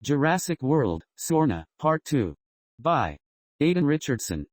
Jurassic World, Sorna, Part 2. By Aidan Richardson.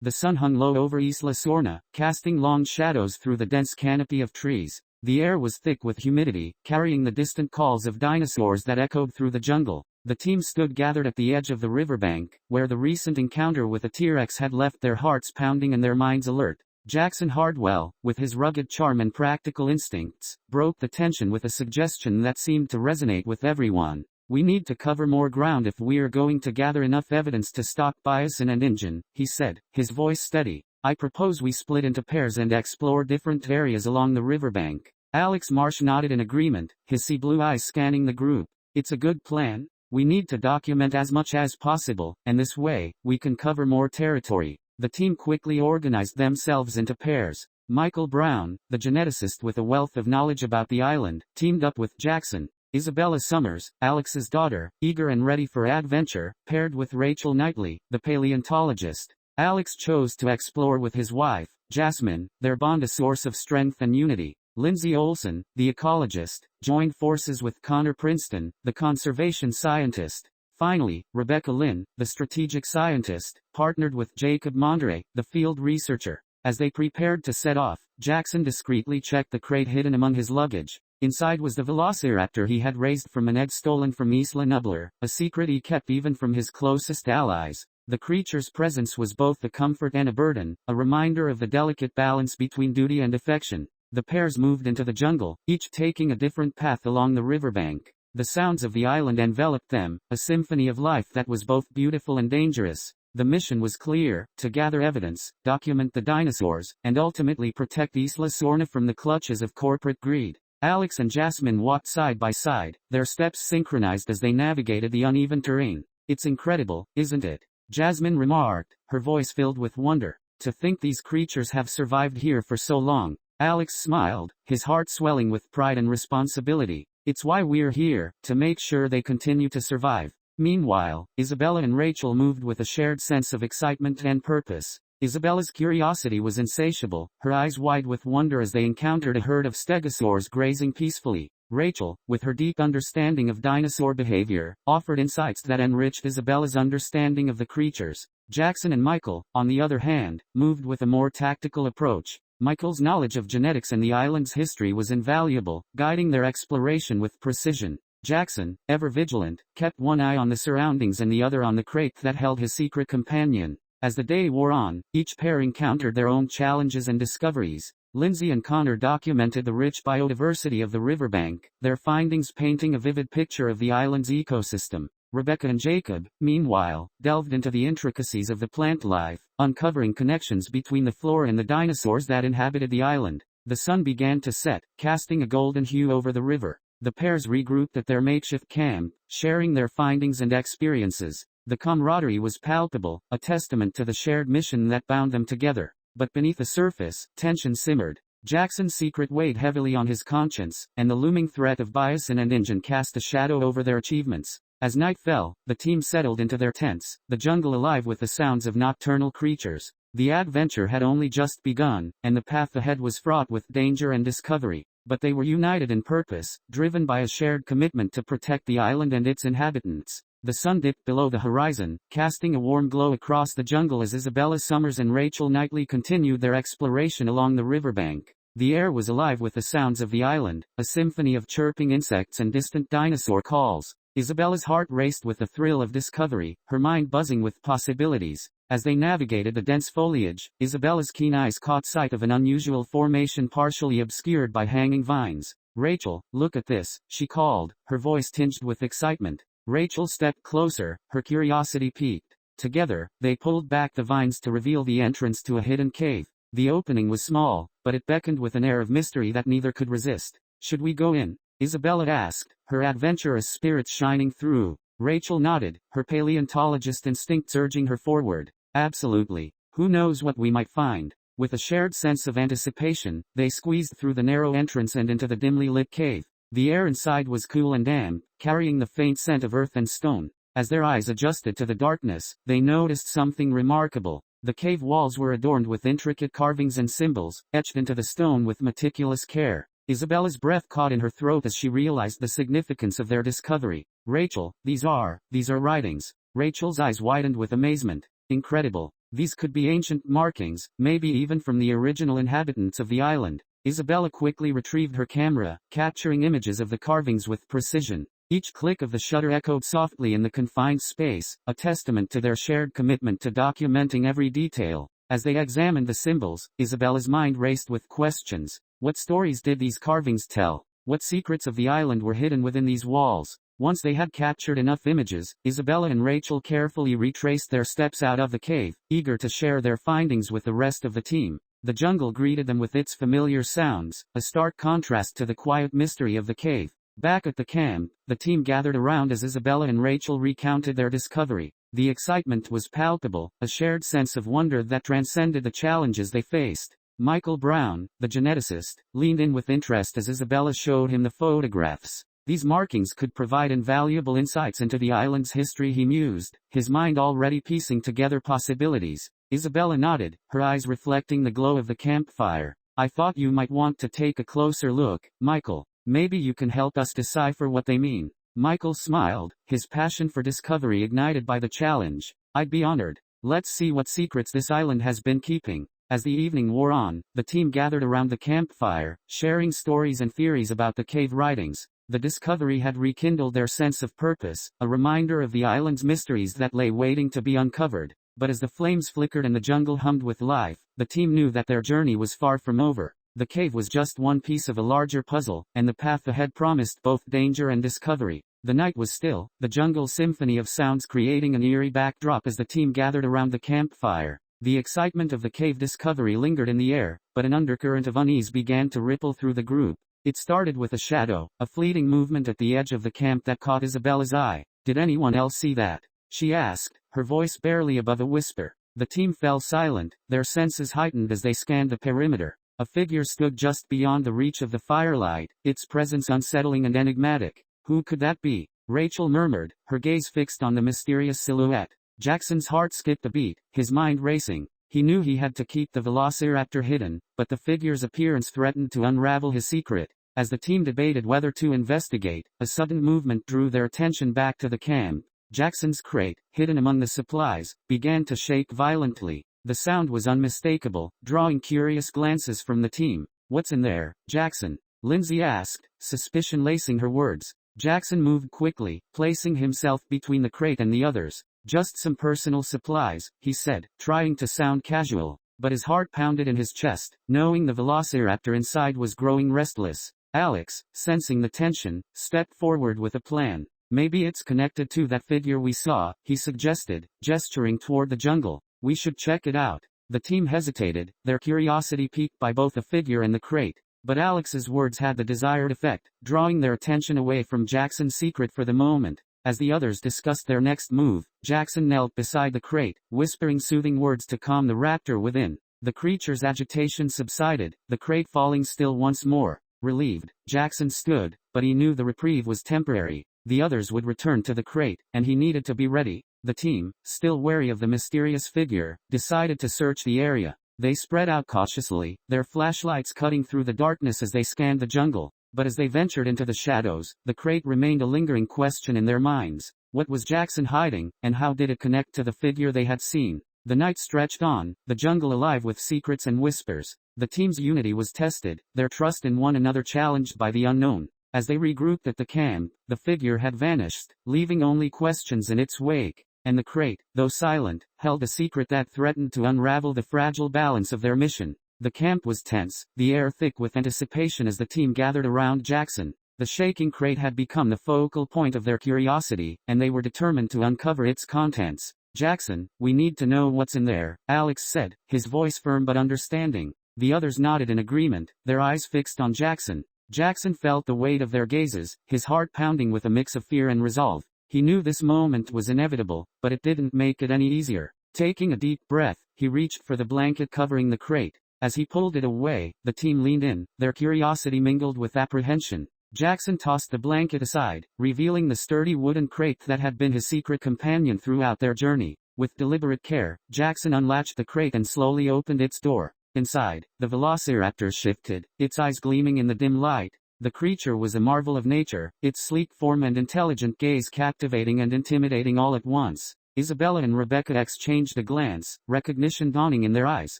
The sun hung low over Isla Sorna, casting long shadows through the dense canopy of trees. The air was thick with humidity, carrying the distant calls of dinosaurs that echoed through the jungle. The team stood gathered at the edge of the riverbank, where the recent encounter with a T-Rex had left their hearts pounding and their minds alert. Jackson Hardwell, with his rugged charm and practical instincts, broke the tension with a suggestion that seemed to resonate with everyone. "We need to cover more ground if we're going to gather enough evidence to stop bison and Injun," he said, his voice steady. "I propose we split into pairs and explore different areas along the riverbank." Alex Marsh nodded in agreement, his sea blue eyes scanning the group. "It's a good plan. We need to document as much as possible, and this way, we can cover more territory." The team quickly organized themselves into pairs. Michael Brown, the geneticist with a wealth of knowledge about the island, teamed up with Jackson. Isabella Summers, Alex's daughter, eager and ready for adventure, paired with Rachel Knightley, the paleontologist. Alex chose to explore with his wife, Jasmine, their bond a source of strength and unity. Lindsay Olson, the ecologist, joined forces with Connor Princeton, the conservation scientist. Finally, Rebecca Lynn, the strategic scientist, partnered with Jacob Monterey, the field researcher. As they prepared to set off, Jackson discreetly checked the crate hidden among his luggage. Inside was the velociraptor he had raised from an egg stolen from Isla Nublar, a secret he kept even from his closest allies. The creature's presence was both a comfort and a burden, a reminder of the delicate balance between duty and affection. The pairs moved into the jungle, each taking a different path along the riverbank. The sounds of the island enveloped them, a symphony of life that was both beautiful and dangerous. The mission was clear: to gather evidence, document the dinosaurs, and ultimately protect Isla Sorna from the clutches of corporate greed. Alex and Jasmine walked side by side, their steps synchronized as they navigated the uneven terrain. "It's incredible, isn't it?" Jasmine remarked, her voice filled with wonder. "To think these creatures have survived here for so long." Alex smiled, his heart swelling with pride and responsibility. "It's why we're here, to make sure they continue to survive." Meanwhile, Isabella and Rachel moved with a shared sense of excitement and purpose. Isabella's curiosity was insatiable, her eyes wide with wonder as they encountered a herd of stegosaurs grazing peacefully. Rachel, with her deep understanding of dinosaur behavior, offered insights that enriched Isabella's understanding of the creatures. Jackson and Michael, on the other hand, moved with a more tactical approach. Michael's knowledge of genetics and the island's history was invaluable, guiding their exploration with precision. Jackson, ever vigilant, kept one eye on the surroundings and the other on the crate that held his secret companion. As the day wore on, each pair encountered their own challenges and discoveries. Lindsay and Connor documented the rich biodiversity of the riverbank, their findings painting a vivid picture of the island's ecosystem. Rebecca and Jacob, meanwhile, delved into the intricacies of the plant life, uncovering connections between the flora and the dinosaurs that inhabited the island. The sun began to set, casting a golden hue over the river. The pairs regrouped at their makeshift camp, sharing their findings and experiences. The camaraderie was palpable, a testament to the shared mission that bound them together. But beneath the surface, tension simmered. Jackson's secret weighed heavily on his conscience, and the looming threat of bison and Injun cast a shadow over their achievements. As night fell, the team settled into their tents, the jungle alive with the sounds of nocturnal creatures. The adventure had only just begun, and the path ahead was fraught with danger and discovery. But they were united in purpose, driven by a shared commitment to protect the island and its inhabitants. The sun dipped below the horizon, casting a warm glow across the jungle as Isabella Summers and Rachel Knightley continued their exploration along the riverbank. The air was alive with the sounds of the island, a symphony of chirping insects and distant dinosaur calls. Isabella's heart raced with the thrill of discovery, her mind buzzing with possibilities. As they navigated the dense foliage, Isabella's keen eyes caught sight of an unusual formation partially obscured by hanging vines. "Rachel, look at this," she called, her voice tinged with excitement. Rachel stepped closer, her curiosity piqued. Together, they pulled back the vines to reveal the entrance to a hidden cave. The opening was small, but it beckoned with an air of mystery that neither could resist. "Should we go in?" Isabella asked, her adventurous spirit shining through. Rachel nodded, her paleontologist instincts urging her forward. "Absolutely. Who knows what we might find?" With a shared sense of anticipation, they squeezed through the narrow entrance and into the dimly lit cave. The air inside was cool and damp, carrying the faint scent of earth and stone. As their eyes adjusted to the darkness, they noticed something remarkable. The cave walls were adorned with intricate carvings and symbols, etched into the stone with meticulous care. Isabella's breath caught in her throat as she realized the significance of their discovery. Rachel, these are writings. Rachel's eyes widened with amazement. Incredible. These could be ancient markings, maybe even from the original inhabitants of the island. Isabella quickly retrieved her camera, capturing images of the carvings with precision. Each click of the shutter echoed softly in the confined space, a testament to their shared commitment to documenting every detail. As they examined the symbols, Isabella's mind raced with questions. What stories did these carvings tell? What secrets of the island were hidden within these walls? Once they had captured enough images, Isabella and Rachel carefully retraced their steps out of the cave, eager to share their findings with the rest of the team. The jungle greeted them with its familiar sounds, a stark contrast to the quiet mystery of the cave. Back at the camp, the team gathered around as Isabella and Rachel recounted their discovery. The excitement was palpable, a shared sense of wonder that transcended the challenges they faced. Michael Brown, the geneticist, leaned in with interest as Isabella showed him the photographs. These markings could provide invaluable insights into the island's history, he mused, his mind already piecing together possibilities. Isabella nodded, her eyes reflecting the glow of the campfire. I thought you might want to take a closer look, Michael. Maybe you can help us decipher what they mean. Michael smiled, his passion for discovery ignited by the challenge. I'd be honored. Let's see what secrets this island has been keeping. As the evening wore on, the team gathered around the campfire, sharing stories and theories about the cave writings. The discovery had rekindled their sense of purpose, a reminder of the island's mysteries that lay waiting to be uncovered. But as the flames flickered and the jungle hummed with life, the team knew that their journey was far from over. The cave was just one piece of a larger puzzle, and the path ahead promised both danger and discovery. The night was still, the jungle's symphony of sounds creating an eerie backdrop as the team gathered around the campfire. The excitement of the cave discovery lingered in the air, but an undercurrent of unease began to ripple through the group. It started with a shadow, a fleeting movement at the edge of the camp that caught Isabella's eye. Did anyone else see that? She asked, her voice barely above a whisper. The team fell silent, their senses heightened as they scanned the perimeter. A figure stood just beyond the reach of the firelight, its presence unsettling and enigmatic. Who could that be? Rachel murmured, her gaze fixed on the mysterious silhouette. Jackson's heart skipped a beat, his mind racing. He knew he had to keep the velociraptor hidden, but the figure's appearance threatened to unravel his secret. As the team debated whether to investigate, a sudden movement drew their attention back to the camp. Jackson's crate, hidden among the supplies, began to shake violently. The sound was unmistakable, drawing curious glances from the team. What's in there, Jackson? Lindsay asked, suspicion lacing her words. Jackson moved quickly, placing himself between the crate and the others. Just some personal supplies, he said, trying to sound casual. But his heart pounded in his chest, knowing the velociraptor inside was growing restless. Alex, sensing the tension, stepped forward with a plan. Maybe it's connected to that figure we saw, he suggested, gesturing toward the jungle. We should check it out. The team hesitated, their curiosity piqued by both the figure and the crate. But Alex's words had the desired effect, drawing their attention away from Jackson's secret for the moment. As the others discussed their next move, Jackson knelt beside the crate, whispering soothing words to calm the raptor within. The creature's agitation subsided, the crate falling still once more. Relieved, Jackson stood, but he knew the reprieve was temporary. The others would return to the crate, and he needed to be ready. The team, still wary of the mysterious figure, decided to search the area. They spread out cautiously, their flashlights cutting through the darkness as they scanned the jungle. But as they ventured into the shadows, the crate remained a lingering question in their minds. What was Jackson hiding, and how did it connect to the figure they had seen? The night stretched on, the jungle alive with secrets and whispers. The team's unity was tested, their trust in one another challenged by the unknown. As they regrouped at the camp, the figure had vanished, leaving only questions in its wake. And the crate, though silent, held a secret that threatened to unravel the fragile balance of their mission. The camp was tense, the air thick with anticipation as the team gathered around Jackson. The shaking crate had become the focal point of their curiosity, and they were determined to uncover its contents. Jackson, we need to know what's in there, Alex said, his voice firm but understanding. The others nodded in agreement, their eyes fixed on Jackson. Jackson felt the weight of their gazes, his heart pounding with a mix of fear and resolve. He knew this moment was inevitable, but it didn't make it any easier. Taking a deep breath, he reached for the blanket covering the crate. As he pulled it away, the team leaned in, their curiosity mingled with apprehension. Jackson tossed the blanket aside, revealing the sturdy wooden crate that had been his secret companion throughout their journey. With deliberate care, Jackson unlatched the crate and slowly opened its door. Inside, the velociraptor shifted, its eyes gleaming in the dim light. The creature was a marvel of nature, its sleek form and intelligent gaze captivating and intimidating all at once. Isabella and Rebecca exchanged a glance, recognition dawning in their eyes.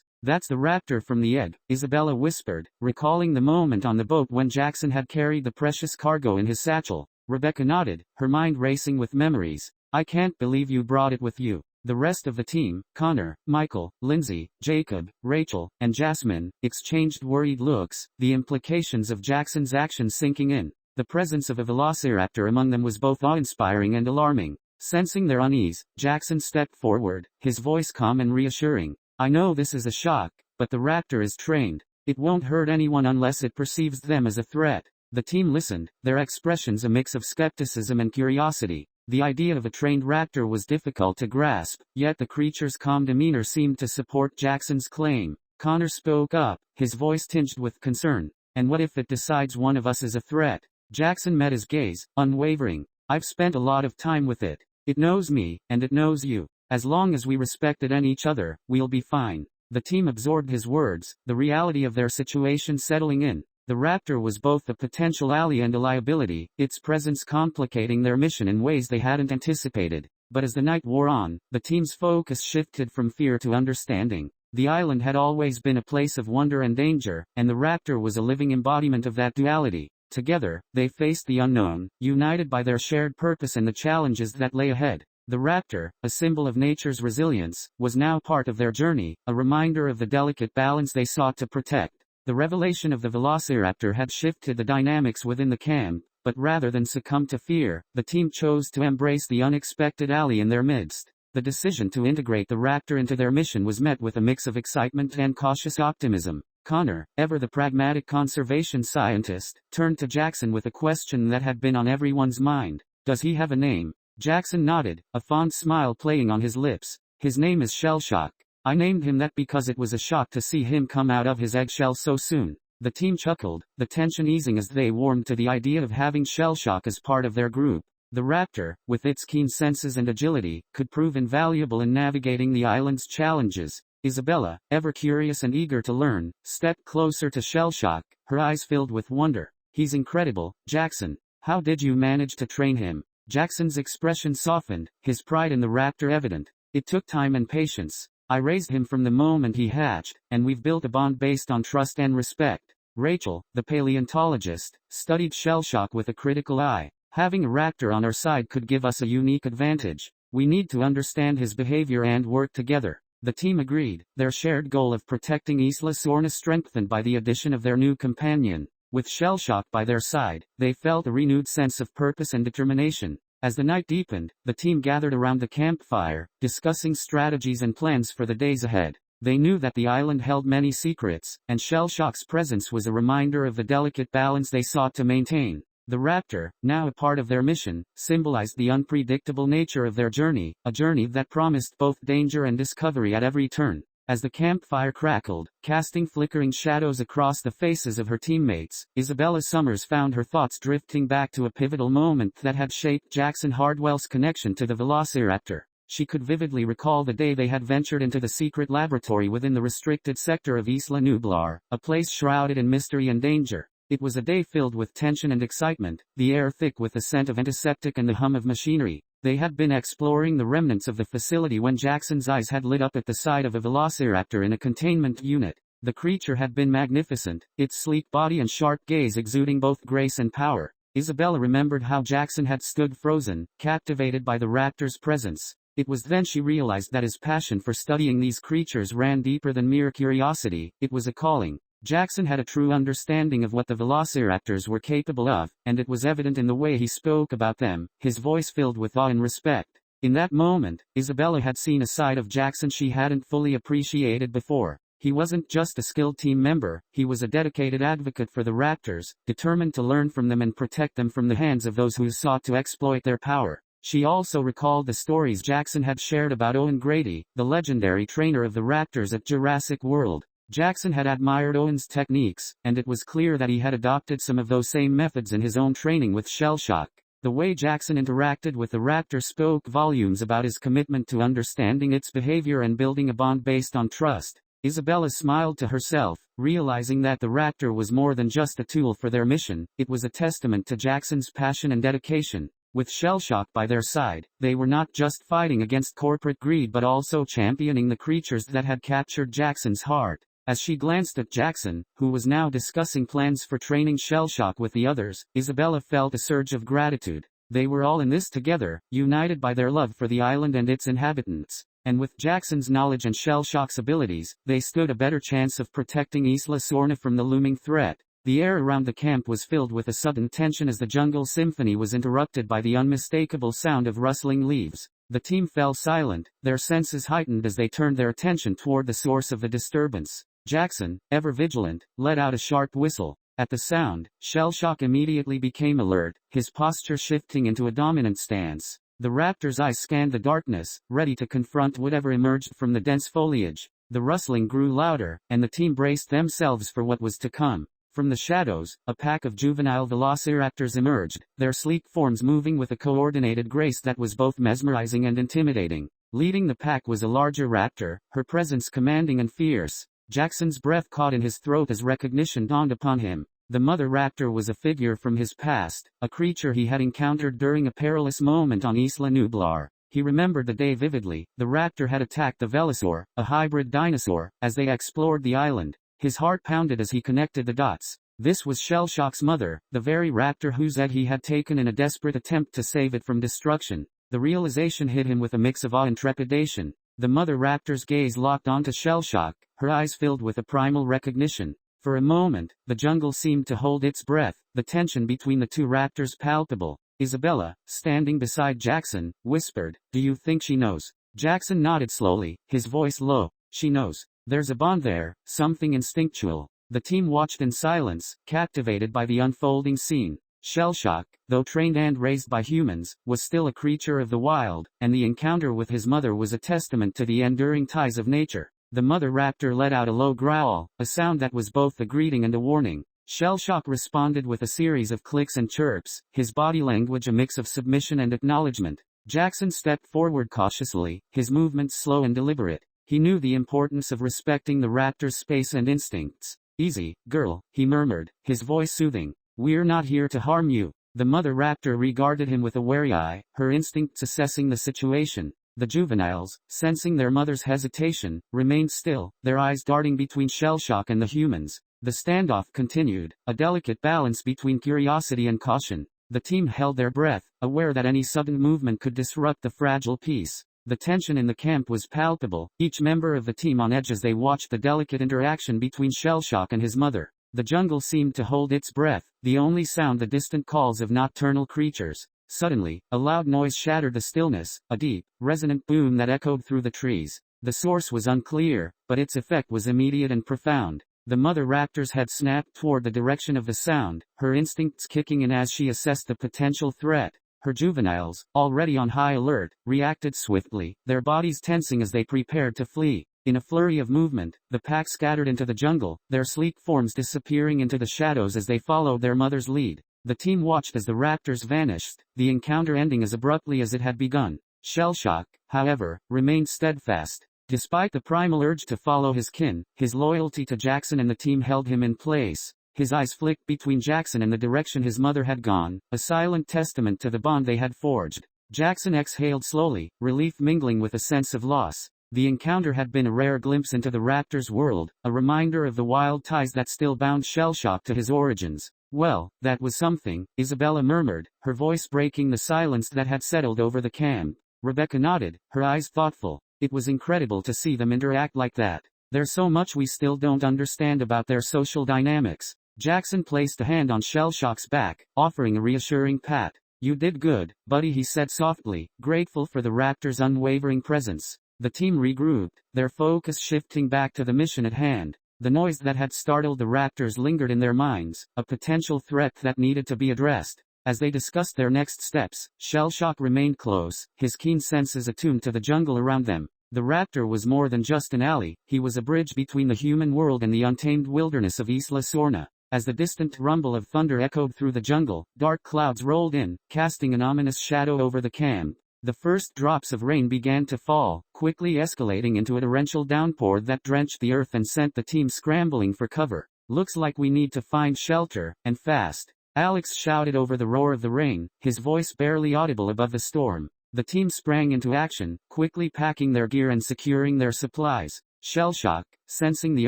"That's the raptor from the egg," Isabella whispered, recalling the moment on the boat when Jackson had carried the precious cargo in his satchel. Rebecca nodded, her mind racing with memories. "I can't believe you brought it with you." The rest of the team, Connor, Michael, Lindsay, Jacob, Rachel, and Jasmine, exchanged worried looks, the implications of Jackson's actions sinking in. The presence of a velociraptor among them was both awe-inspiring and alarming. Sensing their unease, Jackson stepped forward, his voice calm and reassuring. "I know this is a shock, but the raptor is trained. It won't hurt anyone unless it perceives them as a threat." The team listened, their expressions a mix of skepticism and curiosity. The idea of a trained raptor was difficult to grasp, yet the creature's calm demeanor seemed to support Jackson's claim. Connor spoke up, his voice tinged with concern. "And what if it decides one of us is a threat?" Jackson met his gaze, unwavering. "I've spent a lot of time with it. It knows me, and it knows you. As long as we respect it and each other, we'll be fine." The team absorbed his words, the reality of their situation settling in. The raptor was both a potential ally and a liability, its presence complicating their mission in ways they hadn't anticipated. But as the night wore on, the team's focus shifted from fear to understanding. The island had always been a place of wonder and danger, and the raptor was a living embodiment of that duality. Together, they faced the unknown, united by their shared purpose and the challenges that lay ahead. The raptor, a symbol of nature's resilience, was now part of their journey, a reminder of the delicate balance they sought to protect. The revelation of the velociraptor had shifted the dynamics within the camp, but rather than succumb to fear, the team chose to embrace the unexpected ally in their midst. The decision to integrate the raptor into their mission was met with a mix of excitement and cautious optimism. Connor, ever the pragmatic conservation scientist, turned to Jackson with a question that had been on everyone's mind. "Does he have a name?" Jackson nodded, a fond smile playing on his lips. "His name is Shellshock. I named him that because it was a shock to see him come out of his eggshell so soon." The team chuckled, the tension easing as they warmed to the idea of having Shellshock as part of their group. The raptor, with its keen senses and agility, could prove invaluable in navigating the island's challenges. Isabella, ever curious and eager to learn, stepped closer to Shellshock, her eyes filled with wonder. "He's incredible, Jackson. How did you manage to train him?" Jackson's expression softened, his pride in the raptor evident. "It took time and patience. I raised him from the moment he hatched, and we've built a bond based on trust and respect." Rachel, the paleontologist, studied Shellshock with a critical eye. "Having a raptor on our side could give us a unique advantage. We need to understand his behavior and work together." The team agreed, their shared goal of protecting Isla Sorna strengthened by the addition of their new companion. With Shellshock by their side, they felt a renewed sense of purpose and determination. As the night deepened, the team gathered around the campfire, discussing strategies and plans for the days ahead. They knew that the island held many secrets, and Shellshock's presence was a reminder of the delicate balance they sought to maintain. The raptor, now a part of their mission, symbolized the unpredictable nature of their journey, a journey that promised both danger and discovery at every turn. As the campfire crackled, casting flickering shadows across the faces of her teammates, Isabella Summers found her thoughts drifting back to a pivotal moment that had shaped Jackson Hardwell's connection to the velociraptor. She could vividly recall the day they had ventured into the secret laboratory within the restricted sector of Isla Nublar, a place shrouded in mystery and danger. It was a day filled with tension and excitement, the air thick with the scent of antiseptic and the hum of machinery. They had been exploring the remnants of the facility when Jackson's eyes had lit up at the sight of a velociraptor in a containment unit. The creature had been magnificent, its sleek body and sharp gaze exuding both grace and power. Isabella remembered how Jackson had stood frozen, captivated by the raptor's presence. It was then she realized that his passion for studying these creatures ran deeper than mere curiosity, it was a calling. Jackson had a true understanding of what the velociraptors were capable of, and it was evident in the way he spoke about them, his voice filled with awe and respect. In that moment, Isabella had seen a side of Jackson she hadn't fully appreciated before. He wasn't just a skilled team member, he was a dedicated advocate for the raptors, determined to learn from them and protect them from the hands of those who sought to exploit their power. She also recalled the stories Jackson had shared about Owen Grady, the legendary trainer of the raptors at Jurassic World. Jackson had admired Owen's techniques, and it was clear that he had adopted some of those same methods in his own training with Shellshock. The way Jackson interacted with the raptor spoke volumes about his commitment to understanding its behavior and building a bond based on trust. Isabella smiled to herself, realizing that the raptor was more than just a tool for their mission. It was a testament to Jackson's passion and dedication. With Shellshock by their side, they were not just fighting against corporate greed but also championing the creatures that had captured Jackson's heart. As she glanced at Jackson, who was now discussing plans for training Shellshock with the others, Isabella felt a surge of gratitude. They were all in this together, united by their love for the island and its inhabitants. And with Jackson's knowledge and Shellshock's abilities, they stood a better chance of protecting Isla Sorna from the looming threat. The air around the camp was filled with a sudden tension as the jungle symphony was interrupted by the unmistakable sound of rustling leaves. The team fell silent, their senses heightened as they turned their attention toward the source of the disturbance. Jackson, ever vigilant, let out a sharp whistle. At the sound, Shellshock immediately became alert, his posture shifting into a dominant stance. The raptor's eyes scanned the darkness, ready to confront whatever emerged from the dense foliage. The rustling grew louder, and the team braced themselves for what was to come. From the shadows, a pack of juvenile velociraptors emerged, their sleek forms moving with a coordinated grace that was both mesmerizing and intimidating. Leading the pack was a larger raptor, her presence commanding and fierce. Jackson's breath caught in his throat as recognition dawned upon him. The mother raptor was a figure from his past, a creature he had encountered during a perilous moment on Isla Nublar. He remembered the day vividly. The raptor had attacked the Velosaur, a hybrid dinosaur, as they explored the island. His heart pounded as he connected the dots. This was Shellshock's mother, the very raptor whose head he had taken in a desperate attempt to save it from destruction. The realization hit him with a mix of awe and trepidation. The mother raptor's gaze locked onto Shellshock, her eyes filled with a primal recognition. For a moment, the jungle seemed to hold its breath, the tension between the two raptors palpable. Isabella, standing beside Jackson, whispered, "Do you think she knows?" Jackson nodded slowly, his voice low. "She knows. There's a bond there, something instinctual." The team watched in silence, captivated by the unfolding scene. Shellshock, though trained and raised by humans, was still a creature of the wild, and the encounter with his mother was a testament to the enduring ties of nature. The mother raptor let out a low growl, a sound that was both a greeting and a warning. Shellshock responded with a series of clicks and chirps, his body language a mix of submission and acknowledgement. Jackson stepped forward cautiously, his movements slow and deliberate. He knew the importance of respecting the raptor's space and instincts. "Easy, girl," he murmured, his voice soothing. "We're not here to harm you." The mother raptor regarded him with a wary eye, her instincts assessing the situation. The juveniles, sensing their mother's hesitation, remained still, their eyes darting between Shellshock and the humans. The standoff continued, a delicate balance between curiosity and caution. The team held their breath, aware that any sudden movement could disrupt the fragile peace. The tension in the camp was palpable, each member of the team on edge as they watched the delicate interaction between Shellshock and his mother. The jungle seemed to hold its breath, the only sound the distant calls of nocturnal creatures. Suddenly, a loud noise shattered the stillness, a deep, resonant boom that echoed through the trees. The source was unclear, but its effect was immediate and profound. The mother raptor's head snapped toward the direction of the sound, her instincts kicking in as she assessed the potential threat. Her juveniles, already on high alert, reacted swiftly, their bodies tensing as they prepared to flee. In a flurry of movement, the pack scattered into the jungle, their sleek forms disappearing into the shadows as they followed their mother's lead. The team watched as the raptors vanished, the encounter ending as abruptly as it had begun. Shellshock, however, remained steadfast. Despite the primal urge to follow his kin, his loyalty to Jackson and the team held him in place. His eyes flicked between Jackson and the direction his mother had gone, a silent testament to the bond they had forged. Jackson exhaled slowly, relief mingling with a sense of loss. The encounter had been a rare glimpse into the raptor's world, a reminder of the wild ties that still bound Shellshock to his origins. "Well, that was something," Isabella murmured, her voice breaking the silence that had settled over the camp. Rebecca nodded, her eyes thoughtful. "It was incredible to see them interact like that. There's so much we still don't understand about their social dynamics." Jackson placed a hand on Shellshock's back, offering a reassuring pat. "You did good, buddy," he said softly, grateful for the raptor's unwavering presence. The team regrouped, their focus shifting back to the mission at hand. The noise that had startled the raptors lingered in their minds, a potential threat that needed to be addressed. As they discussed their next steps, Shellshock remained close, his keen senses attuned to the jungle around them. The raptor was more than just an ally, he was a bridge between the human world and the untamed wilderness of Isla Sorna. As the distant rumble of thunder echoed through the jungle, dark clouds rolled in, casting an ominous shadow over the camp. The first drops of rain began to fall, quickly escalating into a torrential downpour that drenched the earth and sent the team scrambling for cover. "Looks like we need to find shelter, and fast," Alex shouted over the roar of the rain, his voice barely audible above the storm. The team sprang into action, quickly packing their gear and securing their supplies. Shellshock, sensing the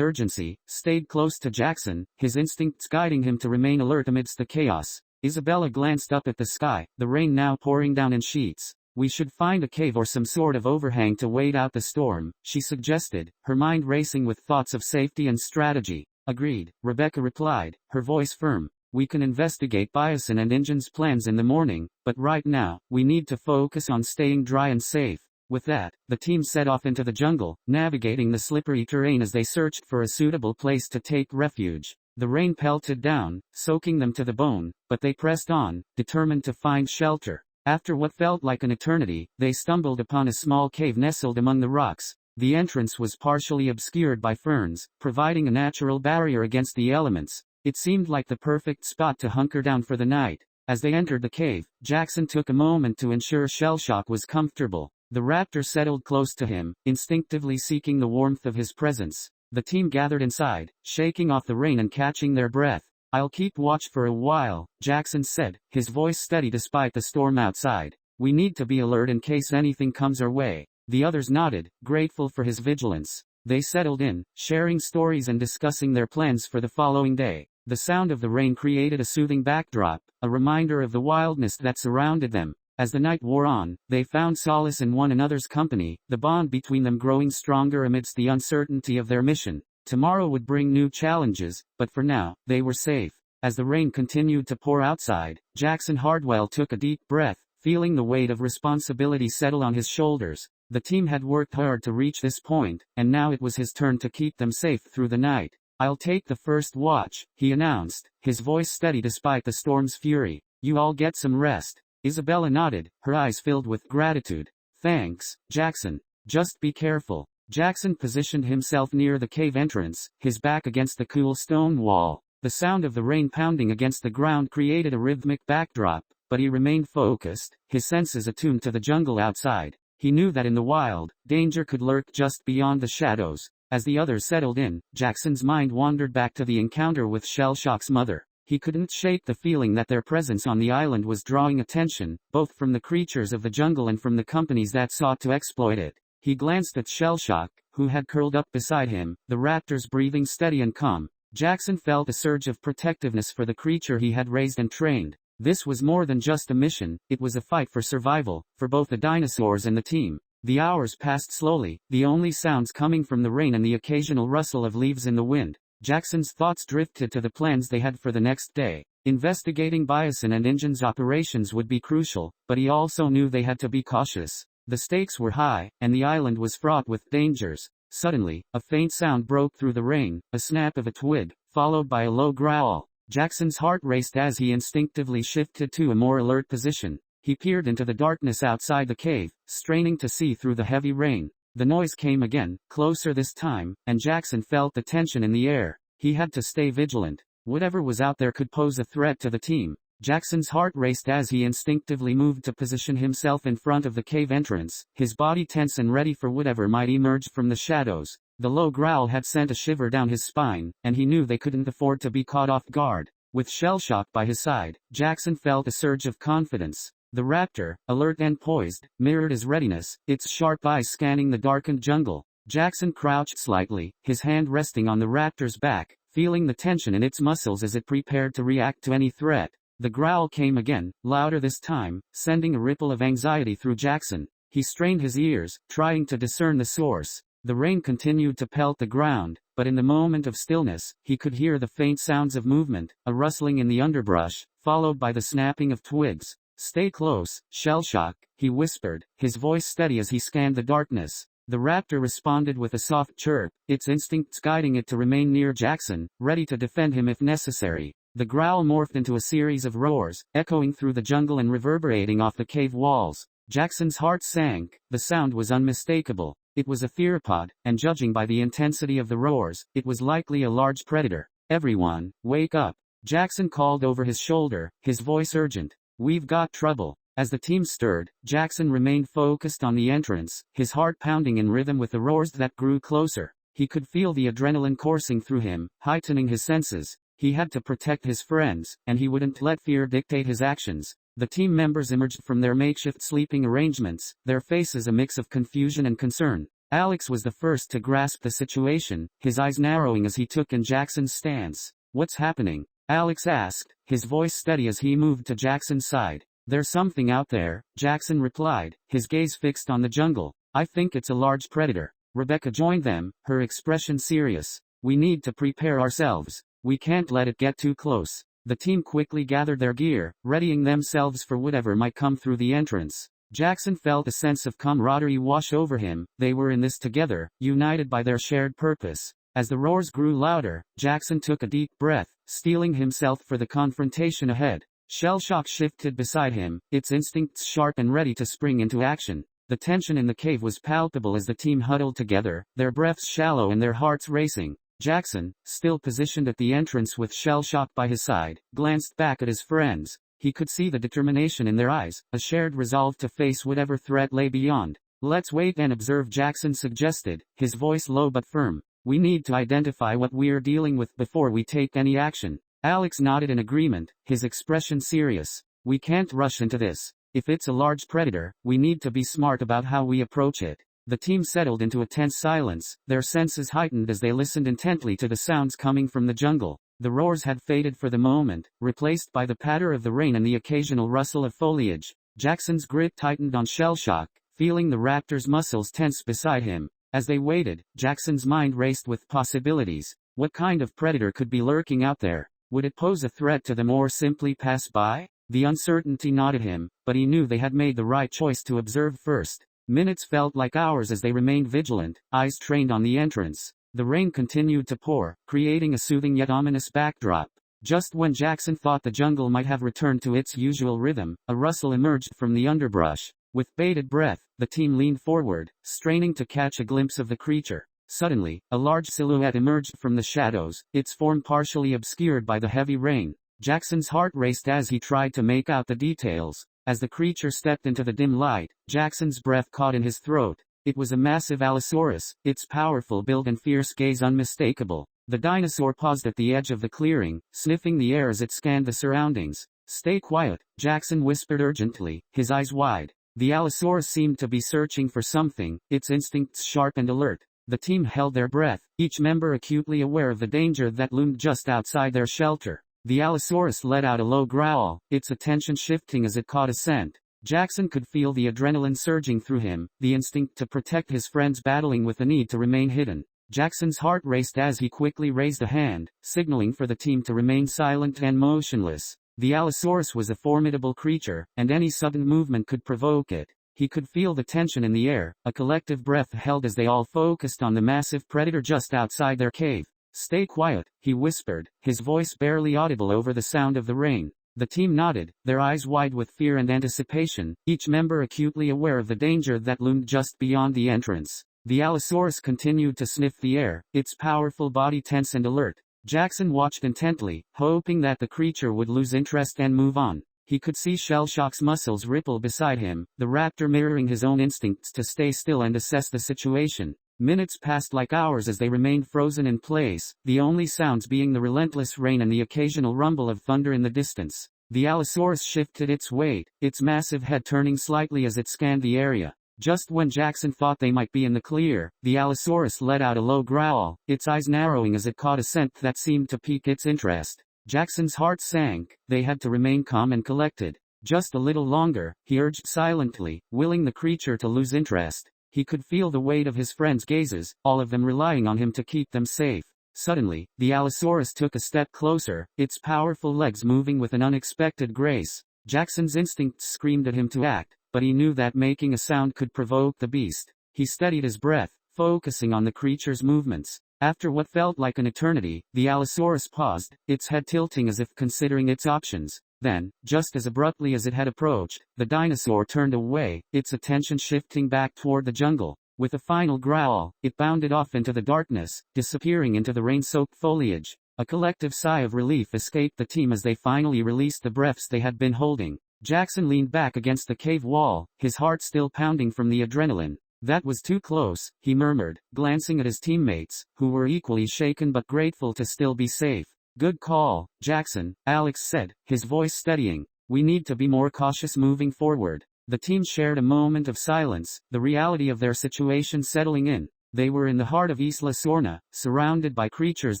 urgency, stayed close to Jackson, his instincts guiding him to remain alert amidst the chaos. Isabella glanced up at the sky, the rain now pouring down in sheets. "We should find a cave or some sort of overhang to wait out the storm," she suggested, her mind racing with thoughts of safety and strategy. "Agreed," Rebecca replied, her voice firm. "We can investigate Bison and Injun's plans in the morning, but right now, we need to focus on staying dry and safe." With that, the team set off into the jungle, navigating the slippery terrain as they searched for a suitable place to take refuge. The rain pelted down, soaking them to the bone, but they pressed on, determined to find shelter. After what felt like an eternity, they stumbled upon a small cave nestled among the rocks. The entrance was partially obscured by ferns, providing a natural barrier against the elements. It seemed like the perfect spot to hunker down for the night. As they entered the cave, Jackson took a moment to ensure Shellshock was comfortable. The raptor settled close to him, instinctively seeking the warmth of his presence. The team gathered inside, shaking off the rain and catching their breath. "I'll keep watch for a while," Jackson said, his voice steady despite the storm outside. "We need to be alert in case anything comes our way." The others nodded, grateful for his vigilance. They settled in, sharing stories and discussing their plans for the following day. The sound of the rain created a soothing backdrop, a reminder of the wildness that surrounded them. As the night wore on, they found solace in one another's company, the bond between them growing stronger amidst the uncertainty of their mission. Tomorrow would bring new challenges, but for now, they were safe. As the rain continued to pour outside, Jackson Hardwell took a deep breath, feeling the weight of responsibility settle on his shoulders. The team had worked hard to reach this point, and now it was his turn to keep them safe through the night. "I'll take the first watch," he announced, his voice steady despite the storm's fury. "You all get some rest." Isabella nodded, her eyes filled with gratitude. "Thanks, Jackson. Just be careful." Jackson positioned himself near the cave entrance, his back against the cool stone wall. The sound of the rain pounding against the ground created a rhythmic backdrop, but he remained focused, his senses attuned to the jungle outside. He knew that in the wild, danger could lurk just beyond the shadows. As the others settled in, Jackson's mind wandered back to the encounter with Shellshock's mother. He couldn't shake the feeling that their presence on the island was drawing attention, both from the creatures of the jungle and from the companies that sought to exploit it. He glanced at Shellshock, who had curled up beside him, the raptor's breathing steady and calm. Jackson felt a surge of protectiveness for the creature he had raised and trained. This was more than just a mission, it was a fight for survival, for both the dinosaurs and the team. The hours passed slowly, the only sounds coming from the rain and the occasional rustle of leaves in the wind. Jackson's thoughts drifted to the plans they had for the next day. Investigating Bison and Injun's operations would be crucial, but he also knew they had to be cautious. The stakes were high, and the island was fraught with dangers. Suddenly, a faint sound broke through the rain, a snap of a twig, followed by a low growl. Jackson's heart raced as he instinctively shifted to a more alert position. He peered into the darkness outside the cave, straining to see through the heavy rain. The noise came again, closer this time, and Jackson felt the tension in the air. He had to stay vigilant. Whatever was out there could pose a threat to the team. Jackson's heart raced as he instinctively moved to position himself in front of the cave entrance, his body tense and ready for whatever might emerge from the shadows. The low growl had sent a shiver down his spine, and he knew they couldn't afford to be caught off guard. With Shellshock by his side, Jackson felt a surge of confidence. The raptor, alert and poised, mirrored his readiness, its sharp eyes scanning the darkened jungle. Jackson crouched slightly, his hand resting on the raptor's back, feeling the tension in its muscles as it prepared to react to any threat. The growl came again, louder this time, sending a ripple of anxiety through Jackson. He strained his ears, trying to discern the source. The rain continued to pelt the ground, but in the moment of stillness, he could hear the faint sounds of movement, a rustling in the underbrush, followed by the snapping of twigs. "Stay close, Shellshock," he whispered, his voice steady as he scanned the darkness. The raptor responded with a soft chirp, its instincts guiding it to remain near Jackson, ready to defend him if necessary. The growl morphed into a series of roars, echoing through the jungle and reverberating off the cave walls. Jackson's heart sank, the sound was unmistakable. It was a theropod, and judging by the intensity of the roars, it was likely a large predator. "Everyone, wake up," Jackson called over his shoulder, his voice urgent. "We've got trouble." As the team stirred, Jackson remained focused on the entrance, his heart pounding in rhythm with the roars that grew closer. He could feel the adrenaline coursing through him, heightening his senses. He had to protect his friends, and he wouldn't let fear dictate his actions. The team members emerged from their makeshift sleeping arrangements, their faces a mix of confusion and concern. Alex was the first to grasp the situation, his eyes narrowing as he took in Jackson's stance. "What's happening?" Alex asked, his voice steady as he moved to Jackson's side. "There's something out there," Jackson replied, his gaze fixed on the jungle. "I think it's a large predator." Rebecca joined them, her expression serious. "We need to prepare ourselves. We can't let it get too close." The team quickly gathered their gear, readying themselves for whatever might come through the entrance. Jackson felt a sense of camaraderie wash over him. They were in this together, united by their shared purpose. As the roars grew louder, Jackson took a deep breath, steeling himself for the confrontation ahead. Shellshock shifted beside him, its instincts sharp and ready to spring into action. The tension in the cave was palpable as the team huddled together, their breaths shallow and their hearts racing. Jackson, still positioned at the entrance with Shellshock by his side, glanced back at his friends. He could see the determination in their eyes, a shared resolve to face whatever threat lay beyond. "Let's wait and observe," Jackson suggested, his voice low but firm. "We need to identify what we're dealing with before we take any action." Alex nodded in agreement, his expression serious. "We can't rush into this. If it's a large predator, we need to be smart about how we approach it." The team settled into a tense silence, their senses heightened as they listened intently to the sounds coming from the jungle. The roars had faded for the moment, replaced by the patter of the rain and the occasional rustle of foliage. Jackson's grip tightened on Shellshock, feeling the raptor's muscles tense beside him. As they waited, Jackson's mind raced with possibilities. What kind of predator could be lurking out there? Would it pose a threat to them or simply pass by? The uncertainty gnawed at him, but he knew they had made the right choice to observe first. Minutes felt like hours as they remained vigilant, eyes trained on the entrance. The rain continued to pour, creating a soothing yet ominous backdrop. Just when Jackson thought the jungle might have returned to its usual rhythm, a rustle emerged from the underbrush. With bated breath, the team leaned forward, straining to catch a glimpse of the creature. Suddenly, a large silhouette emerged from the shadows, its form partially obscured by the heavy rain. Jackson's heart raced as he tried to make out the details. As the creature stepped into the dim light, Jackson's breath caught in his throat. It was a massive Allosaurus, its powerful build and fierce gaze unmistakable. The dinosaur paused at the edge of the clearing, sniffing the air as it scanned the surroundings. "Stay quiet," Jackson whispered urgently, his eyes wide. The Allosaurus seemed to be searching for something, its instincts sharp and alert. The team held their breath, each member acutely aware of the danger that loomed just outside their shelter. The Allosaurus let out a low growl, its attention shifting as it caught a scent. Jackson could feel the adrenaline surging through him, the instinct to protect his friends battling with the need to remain hidden. Jackson's heart raced as he quickly raised a hand, signaling for the team to remain silent and motionless. The Allosaurus was a formidable creature, and any sudden movement could provoke it. He could feel the tension in the air, a collective breath held as they all focused on the massive predator just outside their cave. "Stay quiet," he whispered, his voice barely audible over the sound of the rain. The team nodded, their eyes wide with fear and anticipation, each member acutely aware of the danger that loomed just beyond the entrance. The Allosaurus continued to sniff the air, its powerful body tense and alert. Jackson watched intently, hoping that the creature would lose interest and move on. He could see Shellshock's muscles ripple beside him, the raptor mirroring his own instincts to stay still and assess the situation. Minutes passed like hours as they remained frozen in place, the only sounds being the relentless rain and the occasional rumble of thunder in the distance. The Allosaurus shifted its weight, its massive head turning slightly as it scanned the area. Just when Jackson thought they might be in the clear, the Allosaurus let out a low growl, its eyes narrowing as it caught a scent that seemed to pique its interest. Jackson's heart sank. They had to remain calm and collected. "Just a little longer," he urged silently, willing the creature to lose interest. He could feel the weight of his friends' gazes, all of them relying on him to keep them safe. Suddenly, the Allosaurus took a step closer, its powerful legs moving with an unexpected grace. Jackson's instincts screamed at him to act, but he knew that making a sound could provoke the beast. He steadied his breath, focusing on the creature's movements. After what felt like an eternity, the Allosaurus paused, its head tilting as if considering its options. Then, just as abruptly as it had approached, the dinosaur turned away, its attention shifting back toward the jungle. With a final growl, it bounded off into the darkness, disappearing into the rain-soaked foliage. A collective sigh of relief escaped the team as they finally released the breaths they had been holding. Jackson leaned back against the cave wall, his heart still pounding from the adrenaline. That was too close, he murmured, glancing at his teammates, who were equally shaken but grateful to still be safe. Good call, Jackson, Alex said, his voice steadying. We need to be more cautious moving forward. The team shared a moment of silence, the reality of their situation settling in. They were in the heart of Isla Sorna, surrounded by creatures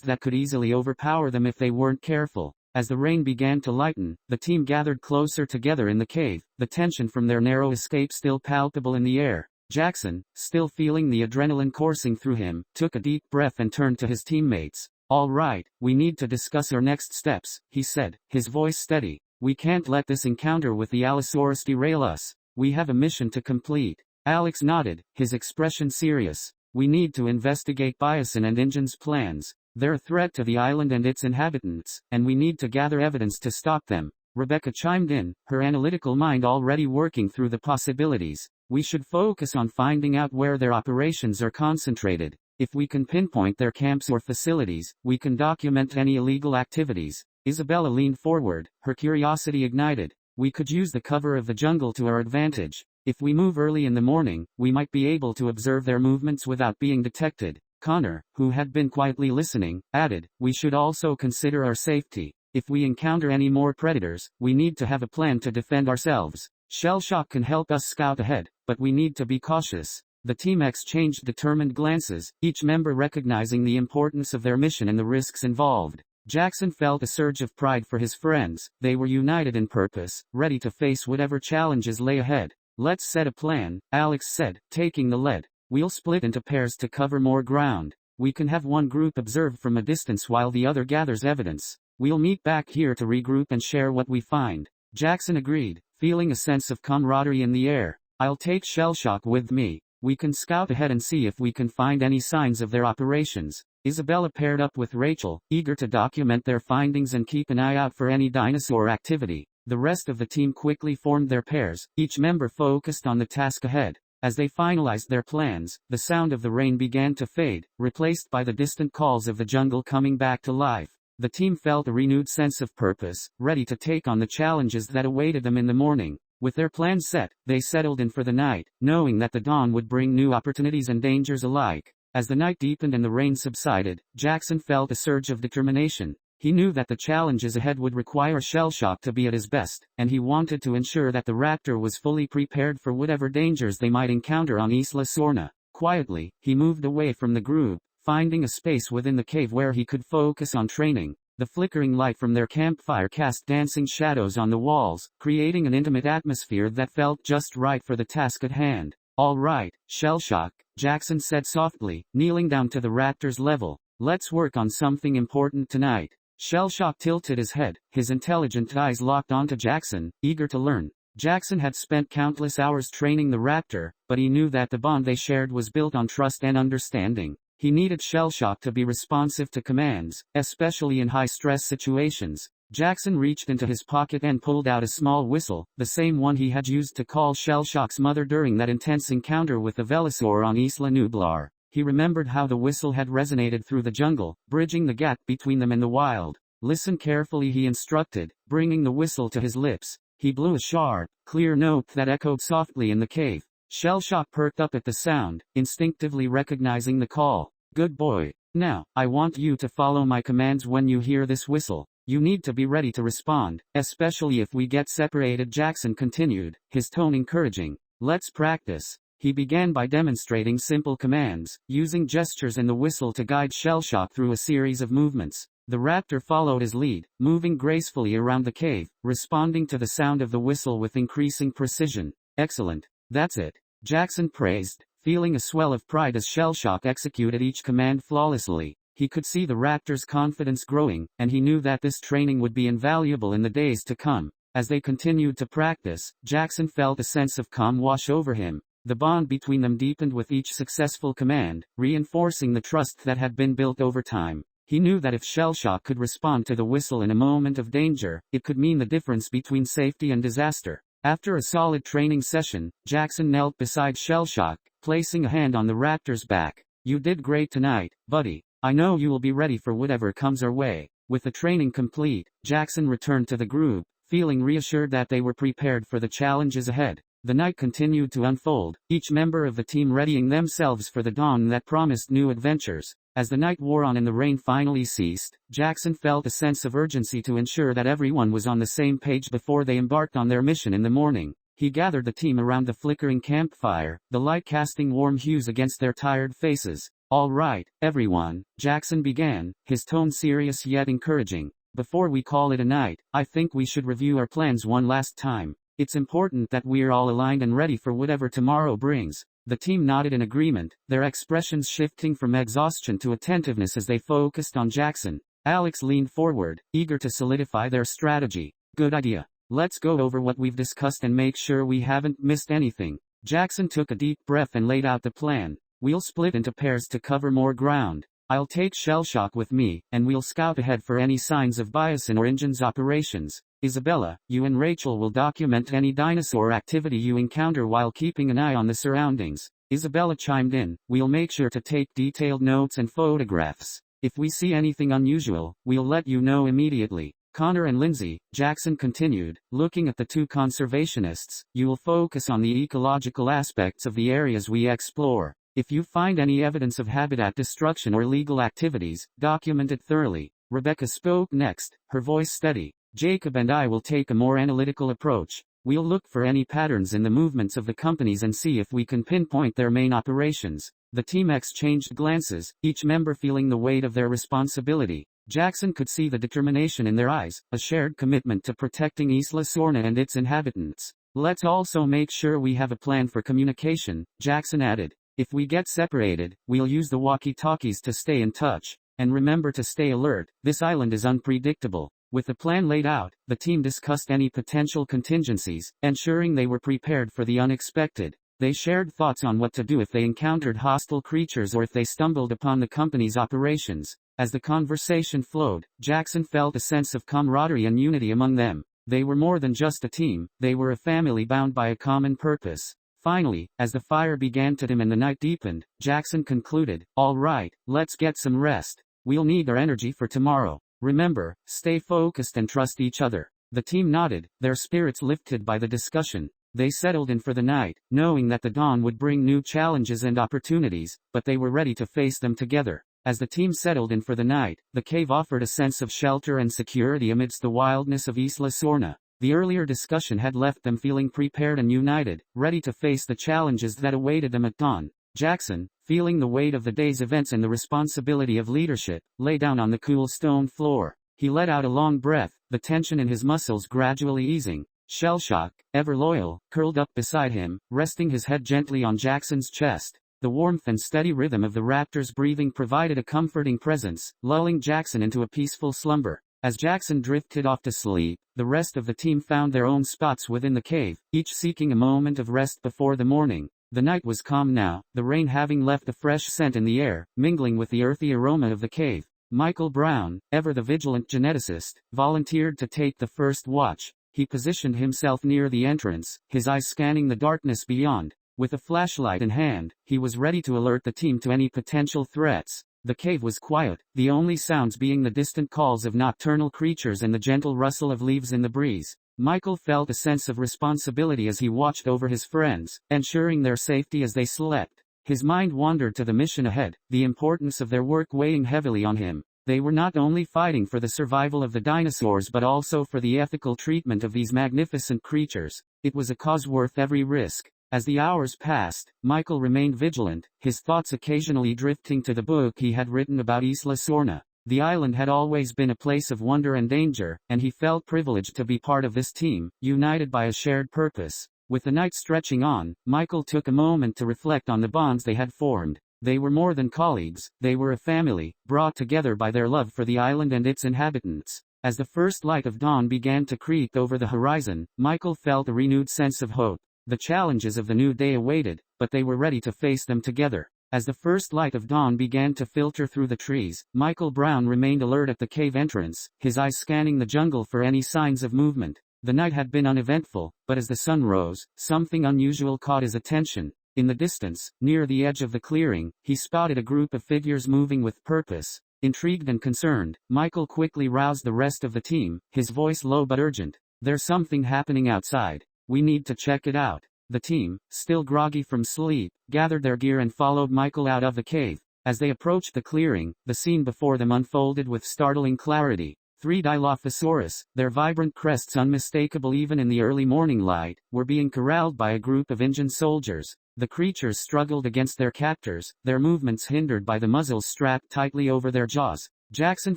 that could easily overpower them if they weren't careful. As the rain began to lighten, the team gathered closer together in the cave, the tension from their narrow escape still palpable in the air. Jackson, still feeling the adrenaline coursing through him, took a deep breath and turned to his teammates. All right, we need to discuss our next steps, he said, his voice steady. We can't let this encounter with the Allosaurus derail us. We have a mission to complete. Alex nodded, his expression serious. We need to investigate Bison and Injun's plans. They're a threat to the island and its inhabitants, and we need to gather evidence to stop them. Rebecca chimed in, her analytical mind already working through the possibilities. We should focus on finding out where their operations are concentrated. If we can pinpoint their camps or facilities, we can document any illegal activities. Isabella leaned forward, her curiosity ignited. We could use the cover of the jungle to our advantage. If we move early in the morning, we might be able to observe their movements without being detected. Connor, who had been quietly listening, added, we should also consider our safety. If we encounter any more predators, we need to have a plan to defend ourselves. Shellshock can help us scout ahead, but we need to be cautious. The team exchanged determined glances, each member recognizing the importance of their mission and the risks involved. Jackson felt a surge of pride for his friends. They were united in purpose, ready to face whatever challenges lay ahead. Let's set a plan, Alex said, taking the lead. We'll split into pairs to cover more ground. We can have one group observe from a distance while the other gathers evidence. We'll meet back here to regroup and share what we find. Jackson agreed, feeling a sense of camaraderie in the air. I'll take Shellshock with me. We can scout ahead and see if we can find any signs of their operations. Isabella paired up with Rachel, eager to document their findings and keep an eye out for any dinosaur activity. The rest of the team quickly formed their pairs, each member focused on the task ahead. As they finalized their plans, the sound of the rain began to fade, replaced by the distant calls of the jungle coming back to life. The team felt a renewed sense of purpose, ready to take on the challenges that awaited them in the morning. With their plans set, they settled in for the night, knowing that the dawn would bring new opportunities and dangers alike. As the night deepened and the rain subsided, Jackson felt a surge of determination. He knew that the challenges ahead would require Shellshock to be at his best, and he wanted to ensure that the raptor was fully prepared for whatever dangers they might encounter on Isla Sorna. Quietly, he moved away from the group, finding a space within the cave where he could focus on training. The flickering light from their campfire cast dancing shadows on the walls, creating an intimate atmosphere that felt just right for the task at hand. All right, Shellshock, Jackson said softly, kneeling down to the raptor's level. Let's work on something important tonight. Shellshock tilted his head, his intelligent eyes locked onto Jackson, eager to learn. Jackson had spent countless hours training the raptor, but he knew that the bond they shared was built on trust and understanding. He needed Shellshock to be responsive to commands, especially in high-stress situations. Jackson reached into his pocket and pulled out a small whistle, the same one he had used to call Shellshock's mother during that intense encounter with the Velosaur on Isla Nublar. He remembered how the whistle had resonated through the jungle, bridging the gap between them and the wild. Listen carefully, he instructed, bringing the whistle to his lips. He blew a sharp, clear note that echoed softly in the cave. Shellshock perked up at the sound, instinctively recognizing the call. Good boy. Now, I want you to follow my commands when you hear this whistle. You need to be ready to respond, especially if we get separated, Jackson continued, his tone encouraging. Let's practice. He began by demonstrating simple commands, using gestures and the whistle to guide Shellshock through a series of movements. The raptor followed his lead, moving gracefully around the cave, responding to the sound of the whistle with increasing precision. Excellent. That's it. Jackson praised, feeling a swell of pride as Shellshock executed each command flawlessly. He could see the raptor's confidence growing, and he knew that this training would be invaluable in the days to come. As they continued to practice, Jackson felt a sense of calm wash over him. The bond between them deepened with each successful command, reinforcing the trust that had been built over time. He knew that if Shellshock could respond to the whistle in a moment of danger, it could mean the difference between safety and disaster. After a solid training session, Jackson knelt beside Shellshock, placing a hand on the raptor's back. You did great tonight, buddy. I know you will be ready for whatever comes our way. With the training complete, Jackson returned to the group, feeling reassured that they were prepared for the challenges ahead. The night continued to unfold, each member of the team readying themselves for the dawn that promised new adventures. As the night wore on and the rain finally ceased, Jackson felt a sense of urgency to ensure that everyone was on the same page before they embarked on their mission in the morning. He gathered the team around the flickering campfire, the light casting warm hues against their tired faces. "All right, everyone," Jackson began, his tone serious yet encouraging. "Before we call it a night, I think we should review our plans one last time. It's important that we're all aligned and ready for whatever tomorrow brings." The team nodded in agreement, their expressions shifting from exhaustion to attentiveness as they focused on Jackson. Alex leaned forward, eager to solidify their strategy. "Good idea. Let's go over what we've discussed and make sure we haven't missed anything." Jackson took a deep breath and laid out the plan. "We'll split into pairs to cover more ground. I'll take Shellshock with me, and we'll scout ahead for any signs of bison or engines operations. Isabella, you and Rachel will document any dinosaur activity you encounter while keeping an eye on the surroundings." Isabella chimed in, "We'll make sure to take detailed notes and photographs. If we see anything unusual, we'll let you know immediately." Connor and Lindsay, Jackson continued, looking at the two conservationists, "you will focus on the ecological aspects of the areas we explore. If you find any evidence of habitat destruction or illegal activities, document it thoroughly." Rebecca spoke next, her voice steady. "Jacob and I will take a more analytical approach. We'll look for any patterns in the movements of the companies and see if we can pinpoint their main operations." The team exchanged glances, each member feeling the weight of their responsibility. Jackson could see the determination in their eyes, a shared commitment to protecting Isla Sorna and its inhabitants. "Let's also make sure we have a plan for communication," Jackson added. "If we get separated, we'll use the walkie-talkies to stay in touch. And remember to stay alert, this island is unpredictable." With the plan laid out, the team discussed any potential contingencies, ensuring they were prepared for the unexpected. They shared thoughts on what to do if they encountered hostile creatures or if they stumbled upon the company's operations. As the conversation flowed, Jackson felt a sense of camaraderie and unity among them. They were more than just a team, they were a family bound by a common purpose. Finally, as the fire began to dim and the night deepened, Jackson concluded, "All right, let's get some rest. We'll need our energy for tomorrow. Remember, stay focused and trust each other." The team nodded, their spirits lifted by the discussion. They settled in for the night, knowing that the dawn would bring new challenges and opportunities, but they were ready to face them together. As the team settled in for the night, the cave offered a sense of shelter and security amidst the wildness of Isla Sorna. The earlier discussion had left them feeling prepared and united, ready to face the challenges that awaited them at dawn. Jackson, feeling the weight of the day's events and the responsibility of leadership, lay down on the cool stone floor. He let out a long breath, the tension in his muscles gradually easing. Shellshock, ever loyal, curled up beside him, resting his head gently on Jackson's chest. The warmth and steady rhythm of the raptor's breathing provided a comforting presence, lulling Jackson into a peaceful slumber. As Jackson drifted off to sleep, the rest of the team found their own spots within the cave, each seeking a moment of rest before the morning. The night was calm now, the rain having left a fresh scent in the air, mingling with the earthy aroma of the cave. Michael Brown, ever the vigilant geneticist, volunteered to take the first watch. He positioned himself near the entrance, his eyes scanning the darkness beyond. With a flashlight in hand, he was ready to alert the team to any potential threats. The cave was quiet, the only sounds being the distant calls of nocturnal creatures and the gentle rustle of leaves in the breeze. Michael felt a sense of responsibility as he watched over his friends, ensuring their safety as they slept. His mind wandered to the mission ahead, the importance of their work weighing heavily on him. They were not only fighting for the survival of the dinosaurs but also for the ethical treatment of these magnificent creatures. It was a cause worth every risk. As the hours passed, Michael remained vigilant, his thoughts occasionally drifting to the book he had written about Isla Sorna. The island had always been a place of wonder and danger, and he felt privileged to be part of this team, united by a shared purpose. With the night stretching on, Michael took a moment to reflect on the bonds they had formed. They were more than colleagues, they were a family, brought together by their love for the island and its inhabitants. As the first light of dawn began to creep over the horizon, Michael felt a renewed sense of hope. The challenges of the new day awaited, but they were ready to face them together. As the first light of dawn began to filter through the trees, Michael Brown remained alert at the cave entrance, his eyes scanning the jungle for any signs of movement. The night had been uneventful, but as the sun rose, something unusual caught his attention. In the distance, near the edge of the clearing, he spotted a group of figures moving with purpose. Intrigued and concerned, Michael quickly roused the rest of the team, his voice low but urgent. There's something happening outside. We need to check it out. The team, still groggy from sleep, gathered their gear and followed Michael out of the cave. As they approached the clearing, the scene before them unfolded with startling clarity. 3 Dilophosaurus, their vibrant crests unmistakable even in the early morning light, were being corralled by a group of Injun soldiers. The creatures struggled against their captors, their movements hindered by the muzzles strapped tightly over their jaws. Jackson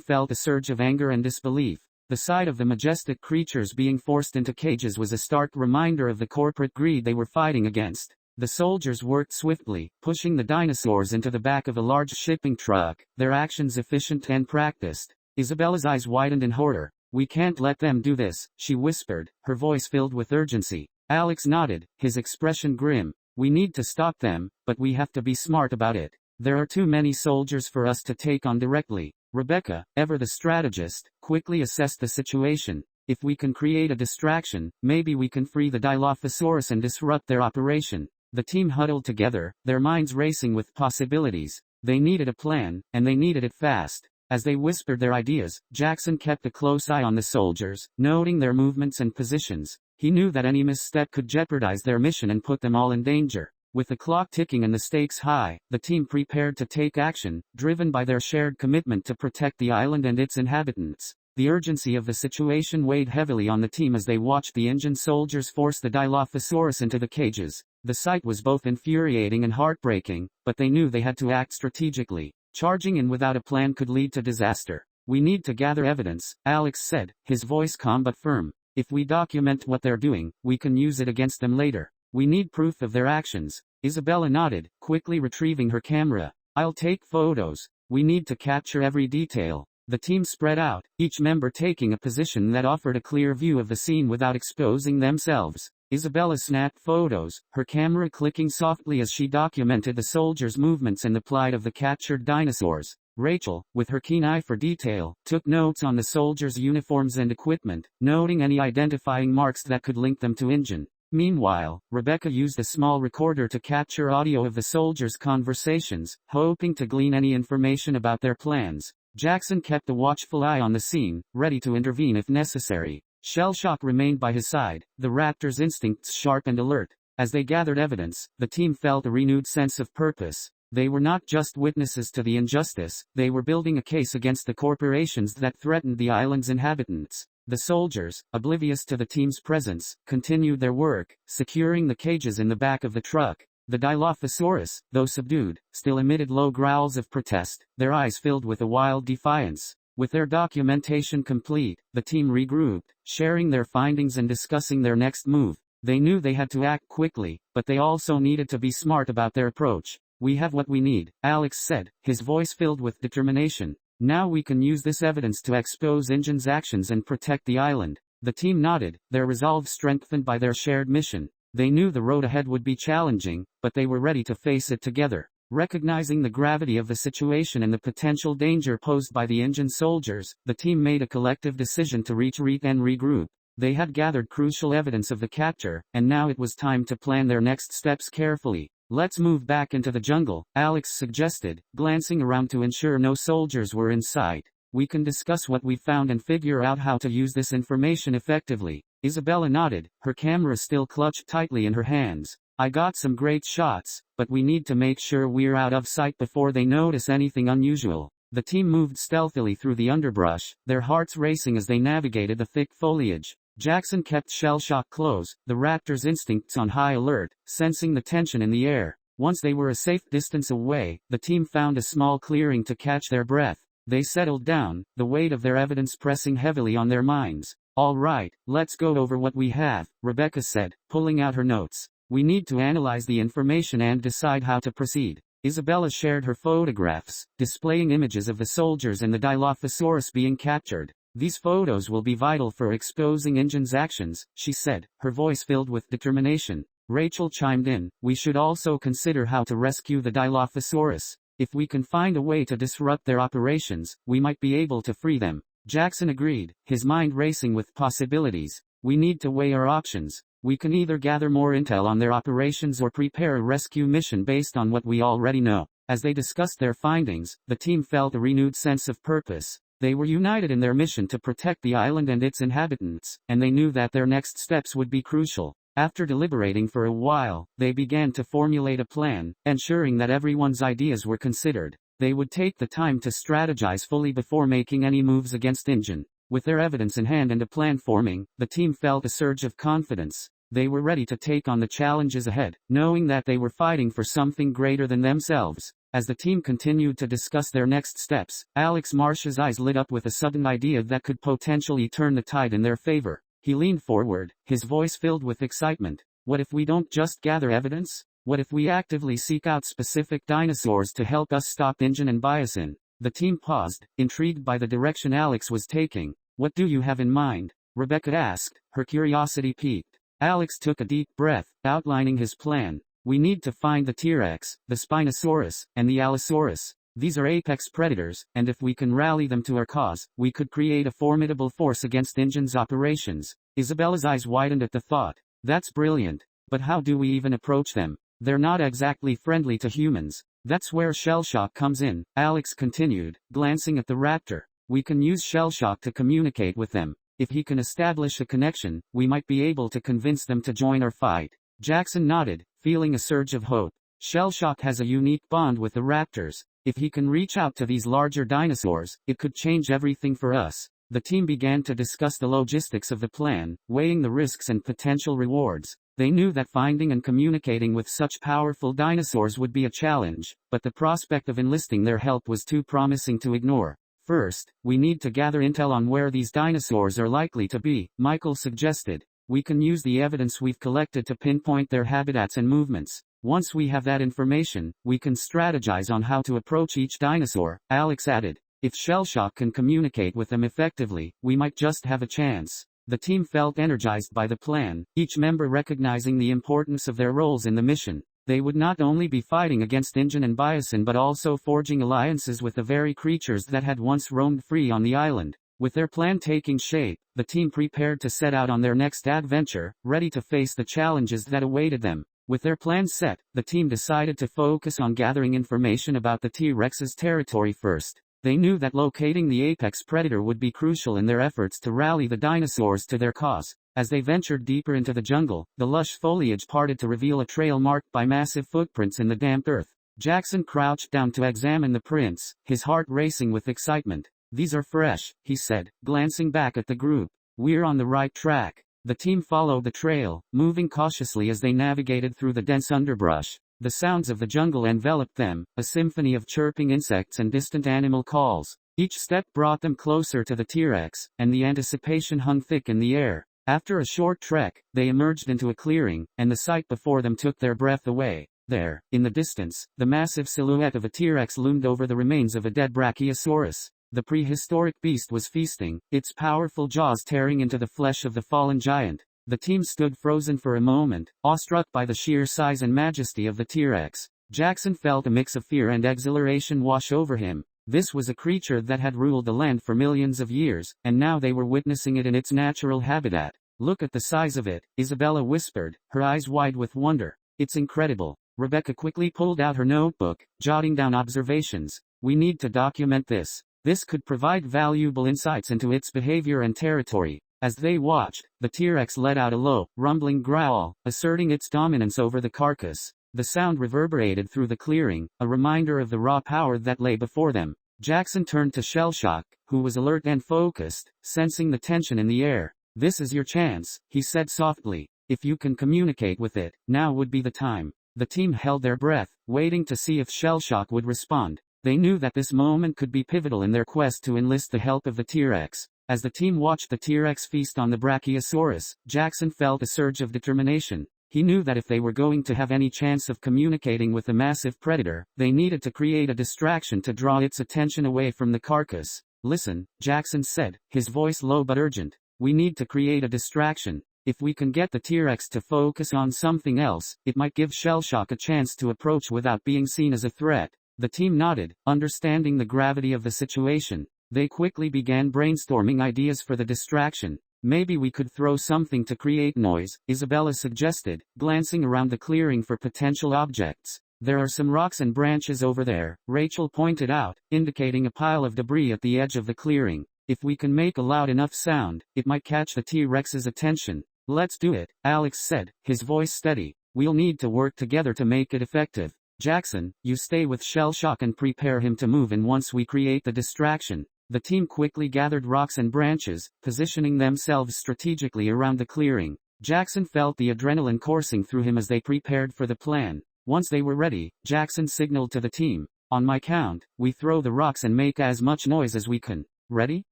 felt a surge of anger and disbelief. The sight of the majestic creatures being forced into cages was a stark reminder of the corporate greed they were fighting against. The soldiers worked swiftly, pushing the dinosaurs into the back of a large shipping truck, their actions efficient and practiced. Isabella's eyes widened in horror. "We can't let them do this," she whispered, her voice filled with urgency. Alex nodded, his expression grim. "We need to stop them, but we have to be smart about it. There are too many soldiers for us to take on directly." Rebecca, ever the strategist, quickly assessed the situation. "If we can create a distraction, maybe we can free the Dilophosaurus and disrupt their operation." The team huddled together, their minds racing with possibilities. They needed a plan, and they needed it fast. As they whispered their ideas, Jackson kept a close eye on the soldiers, noting their movements and positions. He knew that any misstep could jeopardize their mission and put them all in danger. With the clock ticking and the stakes high, the team prepared to take action, driven by their shared commitment to protect the island and its inhabitants. The urgency of the situation weighed heavily on the team as they watched the Injun soldiers force the Dilophosaurus into the cages. The sight was both infuriating and heartbreaking, but they knew they had to act strategically. Charging in without a plan could lead to disaster. "We need to gather evidence," Alex said, his voice calm but firm. "If we document what they're doing, we can use it against them later. We need proof of their actions." Isabella nodded, quickly retrieving her camera. "I'll take photos. We need to capture every detail." The team spread out, each member taking a position that offered a clear view of the scene without exposing themselves. Isabella snapped photos, her camera clicking softly as she documented the soldiers' movements and the plight of the captured dinosaurs. Rachel, with her keen eye for detail, took notes on the soldiers' uniforms and equipment, noting any identifying marks that could link them to Injun. Meanwhile, Rebecca used a small recorder to capture audio of the soldiers' conversations, hoping to glean any information about their plans. Jackson kept a watchful eye on the scene, ready to intervene if necessary. Shellshock remained by his side, the raptor's instincts sharp and alert. As they gathered evidence, the team felt a renewed sense of purpose. They were not just witnesses to the injustice, they were building a case against the corporations that threatened the island's inhabitants. The soldiers, oblivious to the team's presence, continued their work, securing the cages in the back of the truck. The Dilophosaurus, though subdued, still emitted low growls of protest, their eyes filled with a wild defiance. With their documentation complete, the team regrouped, sharing their findings and discussing their next move. They knew they had to act quickly, but they also needed to be smart about their approach. "We have what we need," Alex said, his voice filled with determination. "Now we can use this evidence to expose Injun's actions and protect the island." The team nodded, their resolve strengthened by their shared mission. They knew the road ahead would be challenging, but they were ready to face it together. Recognizing the gravity of the situation and the potential danger posed by the Injun soldiers, the team made a collective decision to retreat and regroup. They had gathered crucial evidence of the capture, and now it was time to plan their next steps carefully. "Let's move back into the jungle," Alex suggested, glancing around to ensure no soldiers were in sight. "We can discuss what we found and figure out how to use this information effectively." Isabella nodded, her camera still clutched tightly in her hands. "I got some great shots, but we need to make sure we're out of sight before they notice anything unusual." The team moved stealthily through the underbrush, their hearts racing as they navigated the thick foliage. Jackson kept Shellshock close, the raptor's instincts on high alert, sensing the tension in the air. Once they were a safe distance away, the team found a small clearing to catch their breath. They settled down, the weight of their evidence pressing heavily on their minds. "All right, let's go over what we have," Rebecca said, pulling out her notes. "We need to analyze the information and decide how to proceed." Isabella shared her photographs, displaying images of the soldiers and the Dilophosaurus being captured. "These photos will be vital for exposing Injun's actions," she said, her voice filled with determination. Rachel chimed in, "We should also consider how to rescue the Dilophosaurus. If we can find a way to disrupt their operations, we might be able to free them." Jackson agreed, his mind racing with possibilities. "We need to weigh our options. We can either gather more intel on their operations or prepare a rescue mission based on what we already know." As they discussed their findings, the team felt a renewed sense of purpose. They were united in their mission to protect the island and its inhabitants, and they knew that their next steps would be crucial. After deliberating for a while, they began to formulate a plan, ensuring that everyone's ideas were considered. They would take the time to strategize fully before making any moves against Injun. With their evidence in hand and a plan forming, the team felt a surge of confidence. They were ready to take on the challenges ahead, knowing that they were fighting for something greater than themselves. As the team continued to discuss their next steps, Alex Marsh's eyes lit up with a sudden idea that could potentially turn the tide in their favor. He leaned forward, his voice filled with excitement. What if we don't just gather evidence? What if we actively seek out specific dinosaurs to help us stop Injun and Bison? The team paused, intrigued by the direction Alex was taking. What do you have in mind? Rebecca asked, her curiosity piqued. Alex took a deep breath, outlining his plan. We need to find the T-Rex, the Spinosaurus, and the Allosaurus. These are apex predators, and if we can rally them to our cause, we could create a formidable force against Injun's operations. Isabella's eyes widened at the thought. That's brilliant. But how do we even approach them? They're not exactly friendly to humans. That's where Shellshock comes in, Alex continued, glancing at the raptor. We can use Shellshock to communicate with them. If he can establish a connection, we might be able to convince them to join our fight. Jackson nodded, feeling a surge of hope. Shellshock has a unique bond with the raptors. If he can reach out to these larger dinosaurs, it could change everything for us. The team began to discuss the logistics of the plan, weighing the risks and potential rewards. They knew that finding and communicating with such powerful dinosaurs would be a challenge, but the prospect of enlisting their help was too promising to ignore. First, we need to gather intel on where these dinosaurs are likely to be, Michael suggested. We can use the evidence we've collected to pinpoint their habitats and movements. Once we have that information, we can strategize on how to approach each dinosaur, Alex added. If Shellshock can communicate with them effectively, we might just have a chance. The team felt energized by the plan, each member recognizing the importance of their roles in the mission. They would not only be fighting against Injun and Bison but also forging alliances with the very creatures that had once roamed free on the island. With their plan taking shape, the team prepared to set out on their next adventure, ready to face the challenges that awaited them. With their plan set, the team decided to focus on gathering information about the T-Rex's territory first. They knew that locating the apex predator would be crucial in their efforts to rally the dinosaurs to their cause. As they ventured deeper into the jungle, the lush foliage parted to reveal a trail marked by massive footprints in the damp earth. Jackson crouched down to examine the prints, his heart racing with excitement. These are fresh, he said, glancing back at the group. We're on the right track. The team followed the trail, moving cautiously as they navigated through the dense underbrush. The sounds of the jungle enveloped them, a symphony of chirping insects and distant animal calls. Each step brought them closer to the T-Rex, and the anticipation hung thick in the air. After a short trek, they emerged into a clearing, and the sight before them took their breath away. There, in the distance, the massive silhouette of a T-Rex loomed over the remains of a dead Brachiosaurus. The prehistoric beast was feasting, its powerful jaws tearing into the flesh of the fallen giant. The team stood frozen for a moment, awestruck by the sheer size and majesty of the T-Rex. Jackson felt a mix of fear and exhilaration wash over him. This was a creature that had ruled the land for millions of years, and now they were witnessing it in its natural habitat. Look at the size of it, Isabella whispered, her eyes wide with wonder. It's incredible. Rebecca quickly pulled out her notebook, jotting down observations. We need to document this. This could provide valuable insights into its behavior and territory. As they watched, the T-Rex let out a low, rumbling growl, asserting its dominance over the carcass. The sound reverberated through the clearing, a reminder of the raw power that lay before them. Jackson turned to Shellshock, who was alert and focused, sensing the tension in the air. This is your chance, he said softly. If you can communicate with it, now would be the time. The team held their breath, waiting to see if Shellshock would respond. They knew that this moment could be pivotal in their quest to enlist the help of the T-Rex. As the team watched the T-Rex feast on the Brachiosaurus, Jackson felt a surge of determination. He knew that if they were going to have any chance of communicating with the massive predator, they needed to create a distraction to draw its attention away from the carcass. Listen, Jackson said, his voice low but urgent. We need to create a distraction. If we can get the T-Rex to focus on something else, it might give Shellshock a chance to approach without being seen as a threat. The team nodded, understanding the gravity of the situation. They quickly began brainstorming ideas for the distraction. Maybe we could throw something to create noise, Isabella suggested, glancing around the clearing for potential objects. There are some rocks and branches over there, Rachel pointed out, indicating a pile of debris at the edge of the clearing. If we can make a loud enough sound, it might catch the T-Rex's attention. Let's do it, Alex said, his voice steady. We'll need to work together to make it effective. Jackson, you stay with Shellshock and prepare him to move in once we create the distraction. The team quickly gathered rocks and branches, positioning themselves strategically around the clearing. Jackson felt the adrenaline coursing through him as they prepared for the plan. Once they were ready, Jackson signaled to the team. On my count, we throw the rocks and make as much noise as we can. Ready?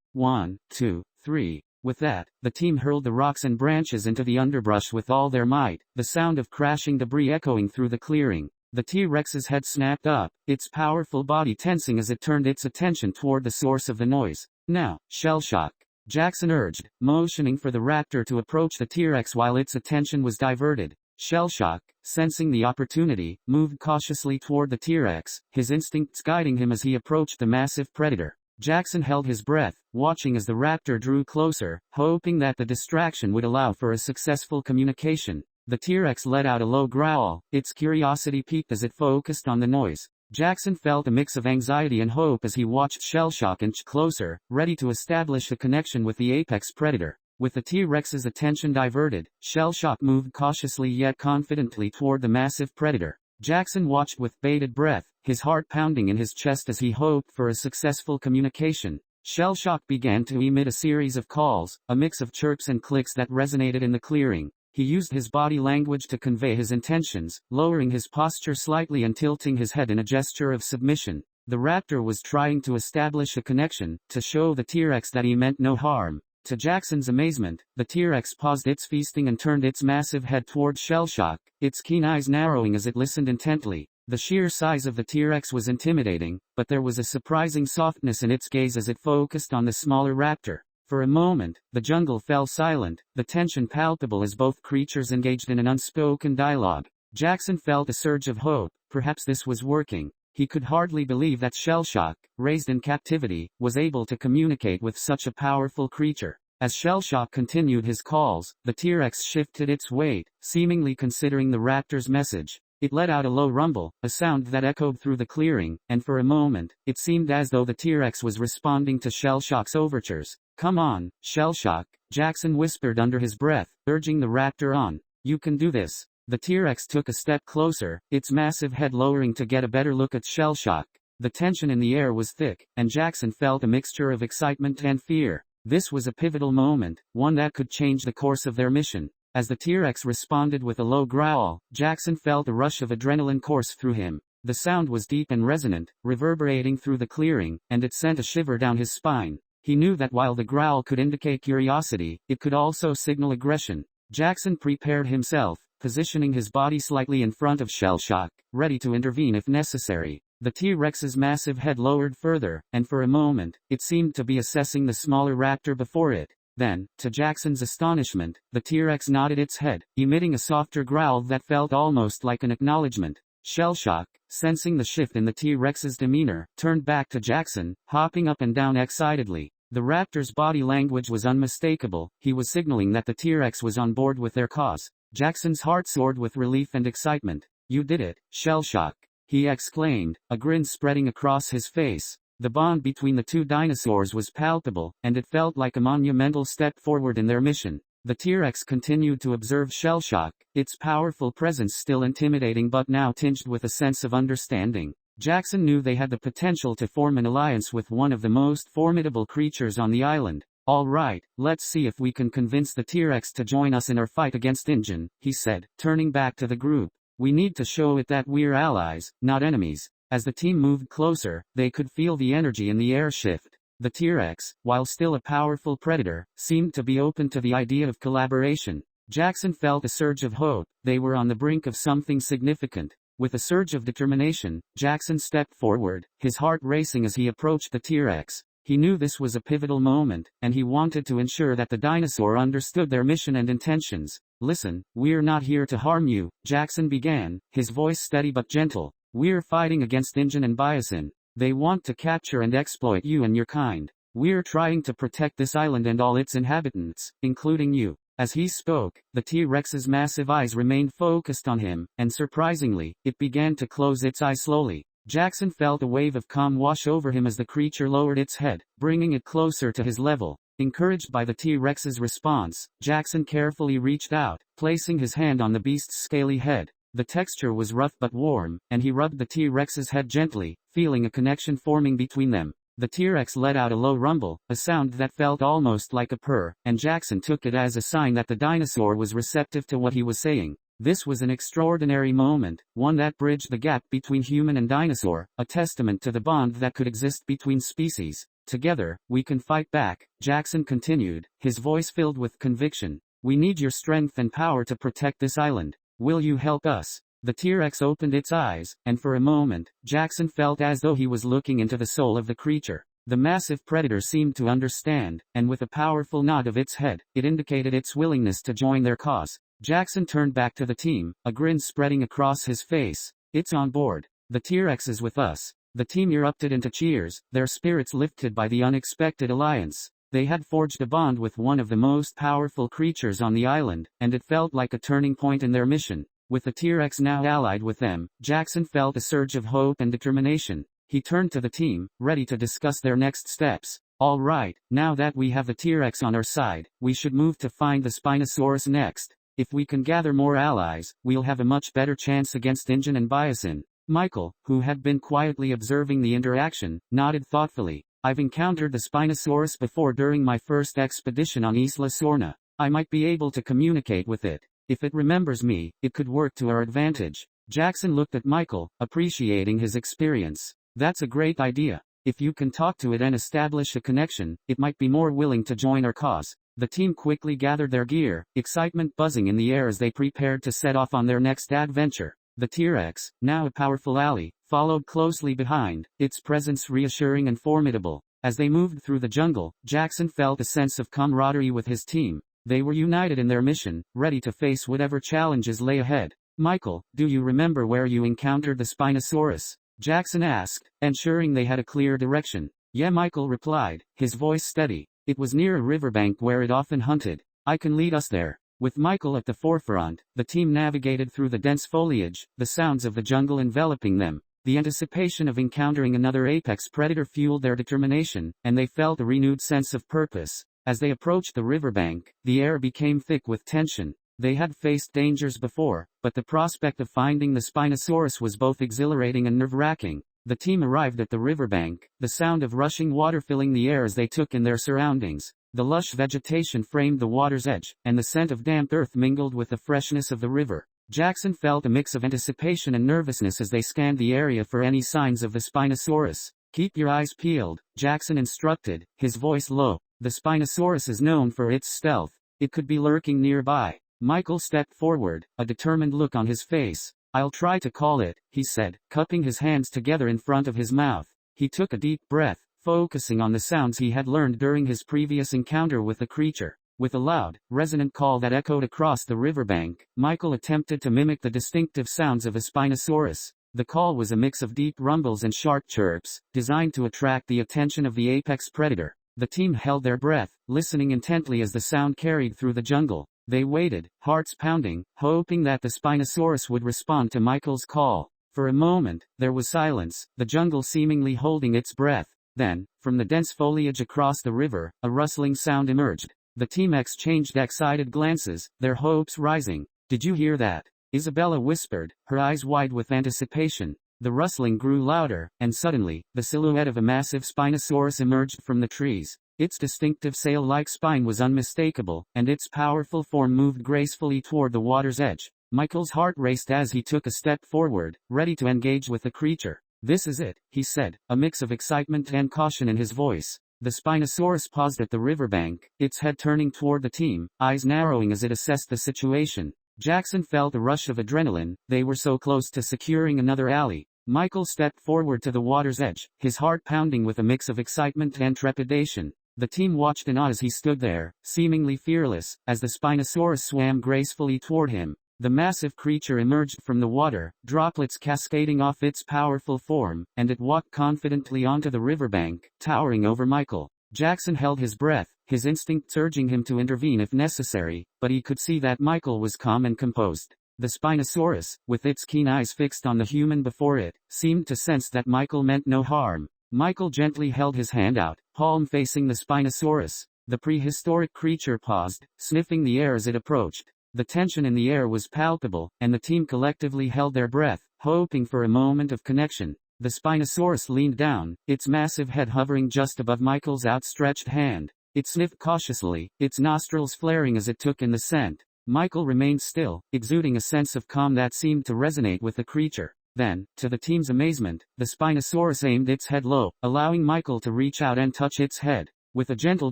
1, 2, 3. With that, the team hurled the rocks and branches into the underbrush with all their might, the sound of crashing debris echoing through the clearing. The T-Rex's head snapped up, its powerful body tensing as it turned its attention toward the source of the noise. Now, Shellshock, Jackson urged, motioning for the raptor to approach the T-Rex while its attention was diverted. Shellshock, sensing the opportunity, moved cautiously toward the T-Rex, his instincts guiding him as he approached the massive predator. Jackson held his breath, watching as the raptor drew closer, hoping that the distraction would allow for a successful communication. The T-Rex let out a low growl, its curiosity peaked as it focused on the noise. Jackson felt a mix of anxiety and hope as he watched Shellshock inch closer, ready to establish a connection with the apex predator. With the T-Rex's attention diverted, Shellshock moved cautiously yet confidently toward the massive predator. Jackson watched with bated breath, his heart pounding in his chest as he hoped for a successful communication. Shellshock began to emit a series of calls, a mix of chirps and clicks that resonated in the clearing. He used his body language to convey his intentions, lowering his posture slightly and tilting his head in a gesture of submission. The raptor was trying to establish a connection, to show the T-Rex that he meant no harm. To Jackson's amazement, the T-Rex paused its feasting and turned its massive head toward Shellshock, its keen eyes narrowing as it listened intently. The sheer size of the T-Rex was intimidating, but there was a surprising softness in its gaze as it focused on the smaller raptor. For a moment, the jungle fell silent, the tension palpable as both creatures engaged in an unspoken dialogue. Jackson felt a surge of hope, perhaps this was working. He could hardly believe that Shellshock, raised in captivity, was able to communicate with such a powerful creature. As Shellshock continued his calls, the T-Rex shifted its weight, seemingly considering the raptor's message. It let out a low rumble, a sound that echoed through the clearing, and for a moment, it seemed as though the T-Rex was responding to Shellshock's overtures. Come on, Shellshock, Jackson whispered under his breath, urging the raptor on. You can do this. The T-Rex took a step closer, its massive head lowering to get a better look at Shellshock. The tension in the air was thick, and Jackson felt a mixture of excitement and fear. This was a pivotal moment, one that could change the course of their mission. As the T-Rex responded with a low growl, Jackson felt a rush of adrenaline course through him. The sound was deep and resonant, reverberating through the clearing, and it sent a shiver down his spine. He knew that while the growl could indicate curiosity, it could also signal aggression. Jackson prepared himself, positioning his body slightly in front of Shellshock, ready to intervene if necessary. The T-Rex's massive head lowered further, and for a moment, it seemed to be assessing the smaller raptor before it. Then, to Jackson's astonishment, the T-Rex nodded its head, emitting a softer growl that felt almost like an acknowledgement. Shellshock, sensing the shift in the T-Rex's demeanor, turned back to Jackson, hopping up and down excitedly. The raptor's body language was unmistakable, he was signaling that the T-Rex was on board with their cause. Jackson's heart soared with relief and excitement. You did it, Shellshock, he exclaimed, a grin spreading across his face. The bond between the two dinosaurs was palpable, and it felt like a monumental step forward in their mission. The T-Rex continued to observe Shellshock, its powerful presence still intimidating but now tinged with a sense of understanding. Jackson knew they had the potential to form an alliance with one of the most formidable creatures on the island. All right, let's see if we can convince the T-Rex to join us in our fight against Injun, he said, turning back to the group. We need to show it that we're allies, not enemies. As the team moved closer, they could feel the energy in the air shift. The T-Rex, while still a powerful predator, seemed to be open to the idea of collaboration. Jackson felt a surge of hope, they were on the brink of something significant. With a surge of determination, Jackson stepped forward, his heart racing as he approached the T-Rex. He knew this was a pivotal moment, and he wanted to ensure that the dinosaur understood their mission and intentions. Listen, we're not here to harm you, Jackson began, his voice steady but gentle. We're fighting against Injun and Bison. They want to capture and exploit you and your kind. We're trying to protect this island and all its inhabitants, including you. As he spoke, the T-Rex's massive eyes remained focused on him, and surprisingly, it began to close its eyes slowly. Jackson felt a wave of calm wash over him as the creature lowered its head, bringing it closer to his level. Encouraged by the T-Rex's response, Jackson carefully reached out, placing his hand on the beast's scaly head. The texture was rough but warm, and he rubbed the T-Rex's head gently, feeling a connection forming between them. The T-Rex let out a low rumble, a sound that felt almost like a purr, and Jackson took it as a sign that the dinosaur was receptive to what he was saying. This was an extraordinary moment, one that bridged the gap between human and dinosaur, a testament to the bond that could exist between species. Together, we can fight back, Jackson continued, his voice filled with conviction. We need your strength and power to protect this island. Will you help us? The T-Rex opened its eyes, and for a moment, Jackson felt as though he was looking into the soul of the creature. The massive predator seemed to understand, and with a powerful nod of its head, it indicated its willingness to join their cause. Jackson turned back to the team, a grin spreading across his face. It's on board. The T-Rex is with us. The team erupted into cheers, their spirits lifted by the unexpected alliance. They had forged a bond with one of the most powerful creatures on the island, and it felt like a turning point in their mission. With the T-Rex now allied with them, Jackson felt a surge of hope and determination. He turned to the team, ready to discuss their next steps. All right, now that we have the T-Rex on our side, we should move to find the Spinosaurus next. If we can gather more allies, we'll have a much better chance against Ingen and Bison. Michael, who had been quietly observing the interaction, nodded thoughtfully. I've encountered the Spinosaurus before during my first expedition on Isla Sorna. I might be able to communicate with it. If it remembers me, it could work to our advantage. Jackson looked at Michael, appreciating his experience. That's a great idea. If you can talk to it and establish a connection, it might be more willing to join our cause. The team quickly gathered their gear, excitement buzzing in the air as they prepared to set off on their next adventure. The T-Rex, now a powerful ally, followed closely behind, its presence reassuring and formidable. As they moved through the jungle, Jackson felt a sense of camaraderie with his team. They were united in their mission, ready to face whatever challenges lay ahead. Michael, do you remember where you encountered the Spinosaurus? Jackson asked, ensuring they had a clear direction. Yeah, Michael replied, his voice steady. It was near a riverbank where it often hunted. I can lead us there. With Michael at the forefront, the team navigated through the dense foliage, the sounds of the jungle enveloping them. The anticipation of encountering another apex predator fueled their determination, and they felt a renewed sense of purpose. As they approached the riverbank, the air became thick with tension. They had faced dangers before, but the prospect of finding the Spinosaurus was both exhilarating and nerve-wracking. The team arrived at the riverbank, the sound of rushing water filling the air as they took in their surroundings. The lush vegetation framed the water's edge, and the scent of damp earth mingled with the freshness of the river. Jackson felt a mix of anticipation and nervousness as they scanned the area for any signs of the Spinosaurus. Keep your eyes peeled, Jackson instructed, his voice low. The Spinosaurus is known for its stealth. It could be lurking nearby. Michael stepped forward, a determined look on his face. I'll try to call it, he said, cupping his hands together in front of his mouth. He took a deep breath, focusing on the sounds he had learned during his previous encounter with the creature. With a loud, resonant call that echoed across the riverbank, Michael attempted to mimic the distinctive sounds of a Spinosaurus. The call was a mix of deep rumbles and sharp chirps, designed to attract the attention of the apex predator. The team held their breath, listening intently as the sound carried through the jungle. They waited, hearts pounding, hoping that the Spinosaurus would respond to Michael's call. For a moment, there was silence, the jungle seemingly holding its breath. Then, from the dense foliage across the river, a rustling sound emerged. The team exchanged excited glances, their hopes rising. Did you hear that? Isabella whispered, her eyes wide with anticipation. The rustling grew louder, and suddenly, the silhouette of a massive Spinosaurus emerged from the trees. Its distinctive sail-like spine was unmistakable, and its powerful form moved gracefully toward the water's edge. Michael's heart raced as he took a step forward, ready to engage with the creature. This is it, he said, a mix of excitement and caution in his voice. The Spinosaurus paused at the riverbank, its head turning toward the team, eyes narrowing as it assessed the situation. Jackson felt a rush of adrenaline, they were so close to securing another ally. Michael stepped forward to the water's edge, his heart pounding with a mix of excitement and trepidation. The team watched in awe as he stood there, seemingly fearless, as the Spinosaurus swam gracefully toward him. The massive creature emerged from the water, droplets cascading off its powerful form, and it walked confidently onto the riverbank, towering over Michael. Jackson held his breath, his instincts urging him to intervene if necessary, but he could see that Michael was calm and composed. The Spinosaurus, with its keen eyes fixed on the human before it, seemed to sense that Michael meant no harm. Michael gently held his hand out, palm facing the Spinosaurus. The prehistoric creature paused, sniffing the air as it approached. The tension in the air was palpable, and the team collectively held their breath, hoping for a moment of connection. The Spinosaurus leaned down, its massive head hovering just above Michael's outstretched hand. It sniffed cautiously, its nostrils flaring as it took in the scent. Michael remained still, exuding a sense of calm that seemed to resonate with the creature. Then, to the team's amazement, the Spinosaurus aimed its head low, allowing Michael to reach out and touch its head. With a gentle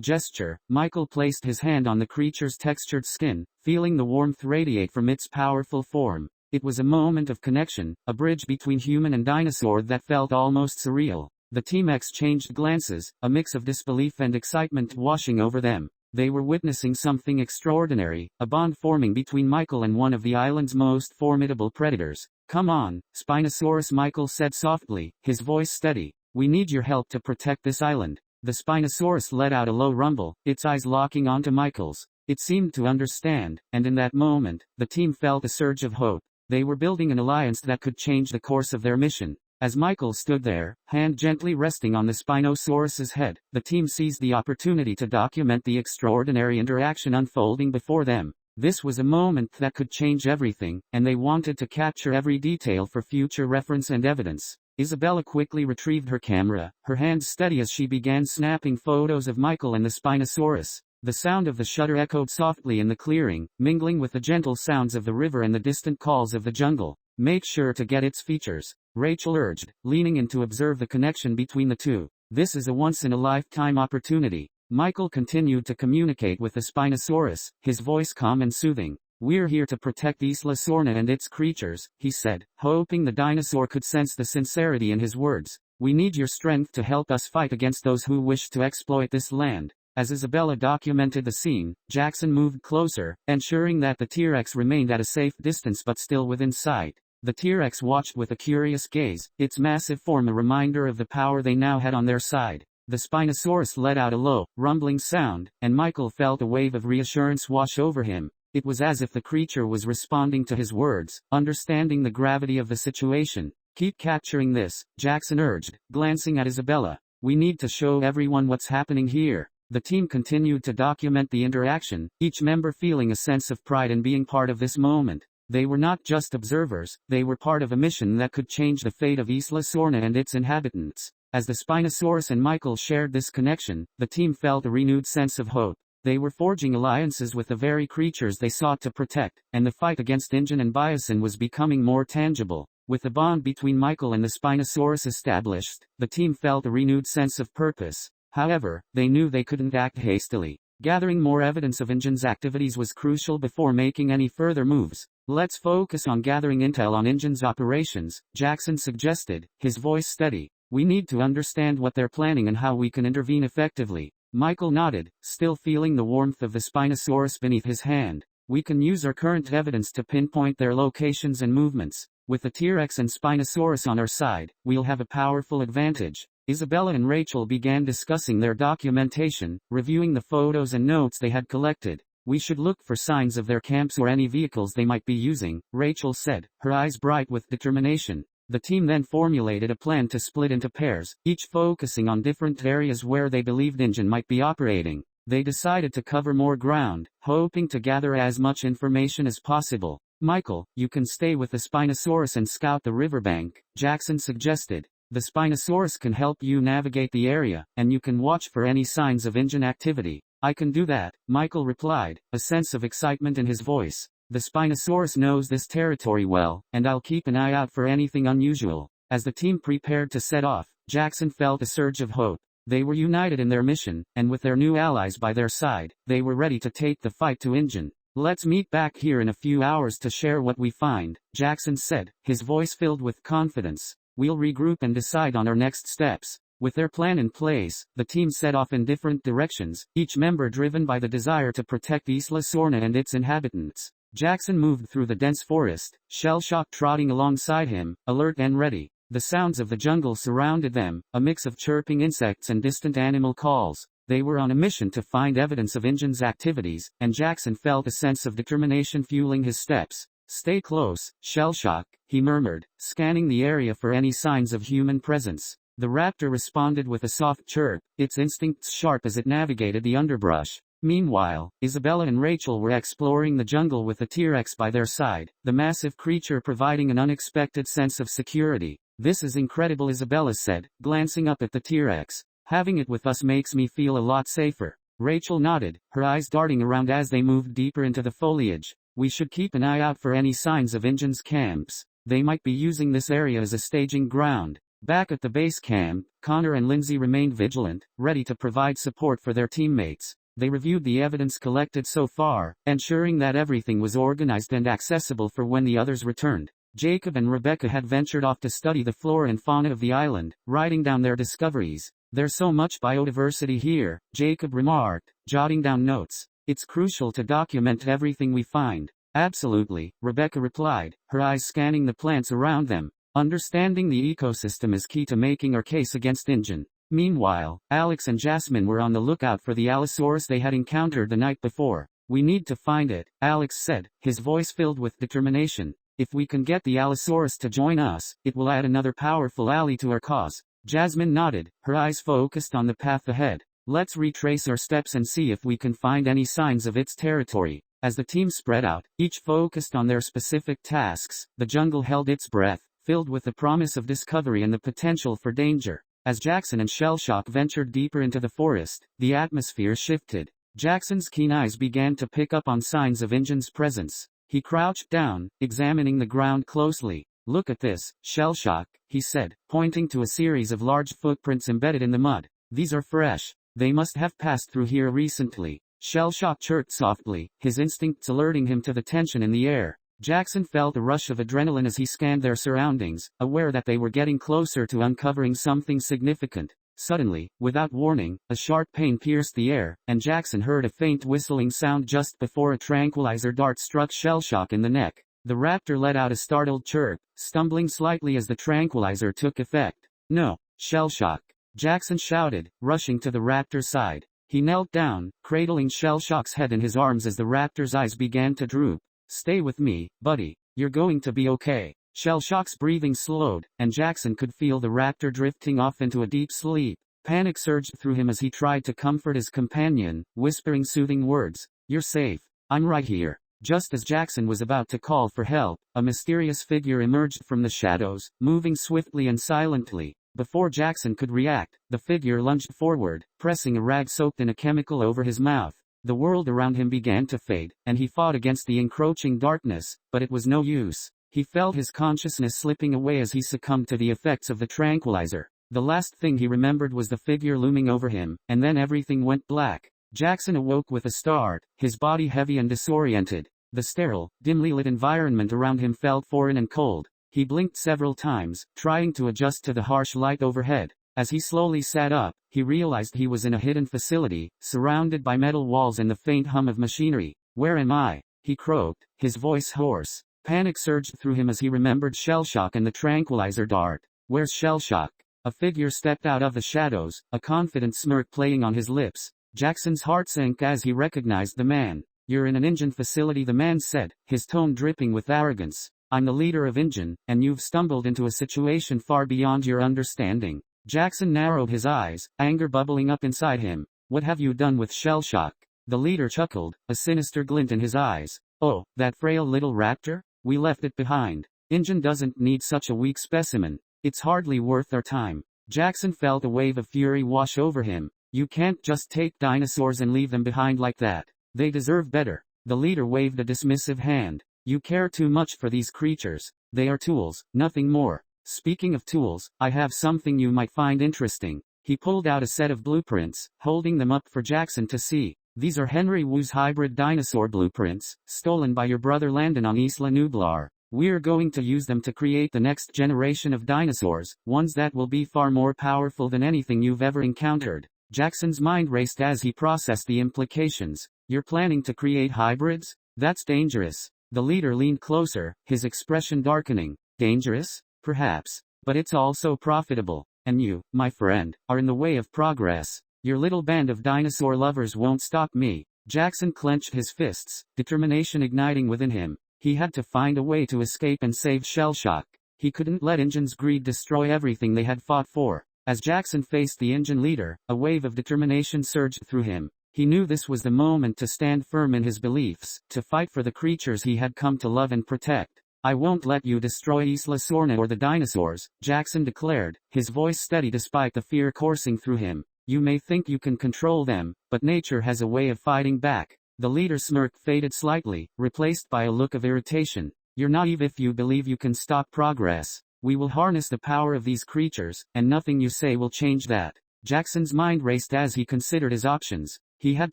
gesture, Michael placed his hand on the creature's textured skin, feeling the warmth radiate from its powerful form. It was a moment of connection, a bridge between human and dinosaur that felt almost surreal. The team exchanged glances, a mix of disbelief and excitement washing over them. They were witnessing something extraordinary, a bond forming between Michael and one of the island's most formidable predators. "Come on, Spinosaurus," Michael said softly, his voice steady. "We need your help to protect this island." The Spinosaurus let out a low rumble, its eyes locking onto Michael's. It seemed to understand, and in that moment, the team felt a surge of hope. They were building an alliance that could change the course of their mission. As Michael stood there, hand gently resting on the Spinosaurus's head, the team seized the opportunity to document the extraordinary interaction unfolding before them. This was a moment that could change everything, and they wanted to capture every detail for future reference and evidence. Isabella quickly retrieved her camera, her hands steady as she began snapping photos of Michael and the Spinosaurus. The sound of the shutter echoed softly in the clearing, mingling with the gentle sounds of the river and the distant calls of the jungle. "Make sure to get its features," Rachel urged, leaning in to observe the connection between the two. "This is a once-in-a-lifetime opportunity." Michael continued to communicate with the Spinosaurus, his voice calm and soothing. "We're here to protect Isla Sorna and its creatures," he said, hoping the dinosaur could sense the sincerity in his words. "We need your strength to help us fight against those who wish to exploit this land." As Isabella documented the scene, Jackson moved closer, ensuring that the T-Rex remained at a safe distance but still within sight. The T-Rex watched with a curious gaze, its massive form a reminder of the power they now had on their side. The Spinosaurus let out a low, rumbling sound, and Michael felt a wave of reassurance wash over him. It was as if the creature was responding to his words, understanding the gravity of the situation. "Keep capturing this," Jackson urged, glancing at Isabella. "We need to show everyone what's happening here." The team continued to document the interaction, each member feeling a sense of pride in being part of this moment. They were not just observers, they were part of a mission that could change the fate of Isla Sorna and its inhabitants. As the Spinosaurus and Michael shared this connection, the team felt a renewed sense of hope. They were forging alliances with the very creatures they sought to protect, and the fight against Injun and Bison was becoming more tangible. With the bond between Michael and the Spinosaurus established, the team felt a renewed sense of purpose. However, they knew they couldn't act hastily. Gathering more evidence of Injun's activities was crucial before making any further moves. "Let's focus on gathering intel on Injun's operations," Jackson suggested, his voice steady. "We need to understand what they're planning and how we can intervene effectively." Michael nodded, still feeling the warmth of the Spinosaurus beneath his hand. "We can use our current evidence to pinpoint their locations and movements. With the T-Rex and Spinosaurus on our side, we'll have a powerful advantage." Isabella and Rachel began discussing their documentation, reviewing the photos and notes they had collected. "We should look for signs of their camps or any vehicles they might be using," Rachel said, her eyes bright with determination. The team then formulated a plan to split into pairs, each focusing on different areas where they believed Injun might be operating. They decided to cover more ground, hoping to gather as much information as possible. "Michael, you can stay with the Spinosaurus and scout the riverbank," Jackson suggested. "The Spinosaurus can help you navigate the area, and you can watch for any signs of Injun activity." "I can do that," Michael replied, a sense of excitement in his voice. "The Spinosaurus knows this territory well, and I'll keep an eye out for anything unusual." As the team prepared to set off, Jackson felt a surge of hope. They were united in their mission, and with their new allies by their side, they were ready to take the fight to Injun. "Let's meet back here in a few hours to share what we find," Jackson said, his voice filled with confidence. "We'll regroup and decide on our next steps." With their plan in place, the team set off in different directions, each member driven by the desire to protect Isla Sorna and its inhabitants. Jackson moved through the dense forest, Shellshock trotting alongside him, alert and ready. The sounds of the jungle surrounded them, a mix of chirping insects and distant animal calls. They were on a mission to find evidence of InGen's activities, and Jackson felt a sense of determination fueling his steps. "Stay close, Shellshock," he murmured, scanning the area for any signs of human presence. The raptor responded with a soft chirp, its instincts sharp as it navigated the underbrush. Meanwhile, Isabella and Rachel were exploring the jungle with the T-Rex by their side, the massive creature providing an unexpected sense of security. "This is incredible," Isabella said, glancing up at the T-Rex. "Having it with us makes me feel a lot safer." Rachel nodded, her eyes darting around as they moved deeper into the foliage. "We should keep an eye out for any signs of InGen's camps. They might be using this area as a staging ground." Back at the base camp, Connor and Lindsay remained vigilant, ready to provide support for their teammates. They reviewed the evidence collected so far, ensuring that everything was organized and accessible for when the others returned. Jacob and Rebecca had ventured off to study the flora and fauna of the island, writing down their discoveries. "There's so much biodiversity here," Jacob remarked, jotting down notes. "It's crucial to document everything we find." "Absolutely," Rebecca replied, her eyes scanning the plants around them. "Understanding the ecosystem is key to making our case against InGen." Meanwhile, Alex and Jasmine were on the lookout for the Allosaurus they had encountered the night before. "We need to find it," Alex said, his voice filled with determination. "If we can get the Allosaurus to join us, it will add another powerful ally to our cause." Jasmine nodded, her eyes focused on the path ahead. "Let's retrace our steps and see if we can find any signs of its territory." As the team spread out, each focused on their specific tasks, the jungle held its breath, filled with the promise of discovery and the potential for danger. As Jackson and Shellshock ventured deeper into the forest, the atmosphere shifted. Jackson's keen eyes began to pick up on signs of InGen's presence. He crouched down, examining the ground closely. "Look at this, Shellshock," he said, pointing to a series of large footprints embedded in the mud. "These are fresh. They must have passed through here recently." Shellshock chirped softly, his instincts alerting him to the tension in the air. Jackson felt a rush of adrenaline as he scanned their surroundings, aware that they were getting closer to uncovering something significant. Suddenly, without warning, a sharp pain pierced the air, and Jackson heard a faint whistling sound just before a tranquilizer dart struck Shellshock in the neck. The raptor let out a startled chirp, stumbling slightly as the tranquilizer took effect. "No, Shellshock!" Jackson shouted, rushing to the raptor's side. He knelt down, cradling Shellshock's head in his arms as the raptor's eyes began to droop. "Stay with me, buddy. You're going to be okay." Shellshock's breathing slowed, and Jackson could feel the raptor drifting off into a deep sleep. Panic surged through him as he tried to comfort his companion, whispering soothing words. "You're safe. I'm right here." Just as Jackson was about to call for help, a mysterious figure emerged from the shadows, moving swiftly and silently. Before Jackson could react, the figure lunged forward, pressing a rag soaked in a chemical over his mouth. The world around him began to fade, and he fought against the encroaching darkness, but it was no use. He felt his consciousness slipping away as he succumbed to the effects of the tranquilizer. The last thing he remembered was the figure looming over him, and then everything went black. Jackson awoke with a start, his body heavy and disoriented. The sterile, dimly lit environment around him felt foreign and cold. He blinked several times, trying to adjust to the harsh light overhead. As he slowly sat up, he realized he was in a hidden facility, surrounded by metal walls and the faint hum of machinery. "Where am I?" he croaked, his voice hoarse. Panic surged through him as he remembered Shellshock and the tranquilizer dart. "Where's Shellshock?" A figure stepped out of the shadows, a confident smirk playing on his lips. Jackson's heart sank as he recognized the man. "You're in an InGen facility," the man said, his tone dripping with arrogance. "I'm the leader of InGen, and you've stumbled into a situation far beyond your understanding." Jackson narrowed his eyes, anger bubbling up inside him. "What have you done with Shellshock?" The leader chuckled, a sinister glint in his eyes. "Oh, that frail little raptor? We left it behind. InGen doesn't need such a weak specimen. It's hardly worth our time." Jackson felt a wave of fury wash over him. "You can't just take dinosaurs and leave them behind like that. They deserve better." The leader waved a dismissive hand. "You care too much for these creatures. They are tools, nothing more. Speaking of tools, I have something you might find interesting." He pulled out a set of blueprints, holding them up for Jackson to see. "These are Henry Wu's hybrid dinosaur blueprints, stolen by your brother Landon on Isla Nublar. We're going to use them to create the next generation of dinosaurs, ones that will be far more powerful than anything you've ever encountered." Jackson's mind raced as he processed the implications. "You're planning to create hybrids? That's dangerous." The leader leaned closer, his expression darkening. "Dangerous? Perhaps. But it's also profitable. And you, my friend, are in the way of progress. Your little band of dinosaur lovers won't stop me. Jackson clenched his fists, determination igniting within him. He had to find a way to escape and save Shellshock. He couldn't let Injun's greed destroy everything they had fought for. As Jackson faced the Injun leader, a wave of determination surged through him. He knew this was the moment to stand firm in his beliefs, to fight for the creatures he had come to love and protect. I won't let you destroy Isla Sorna or the dinosaurs, Jackson declared, his voice steady despite the fear coursing through him. You may think you can control them, but nature has a way of fighting back. The leader's smirk faded slightly, replaced by a look of irritation. You're naive if you believe you can stop progress. We will harness the power of these creatures, and nothing you say will change that. Jackson's mind raced as he considered his options. He had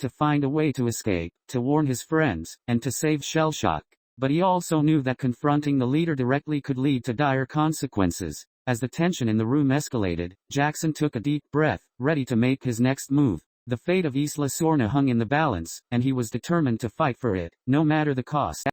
to find a way to escape, to warn his friends, and to save Shellshock. But he also knew that confronting the leader directly could lead to dire consequences. As the tension in the room escalated, Jackson took a deep breath, ready to make his next move. The fate of Isla Sorna hung in the balance, and he was determined to fight for it, no matter the cost.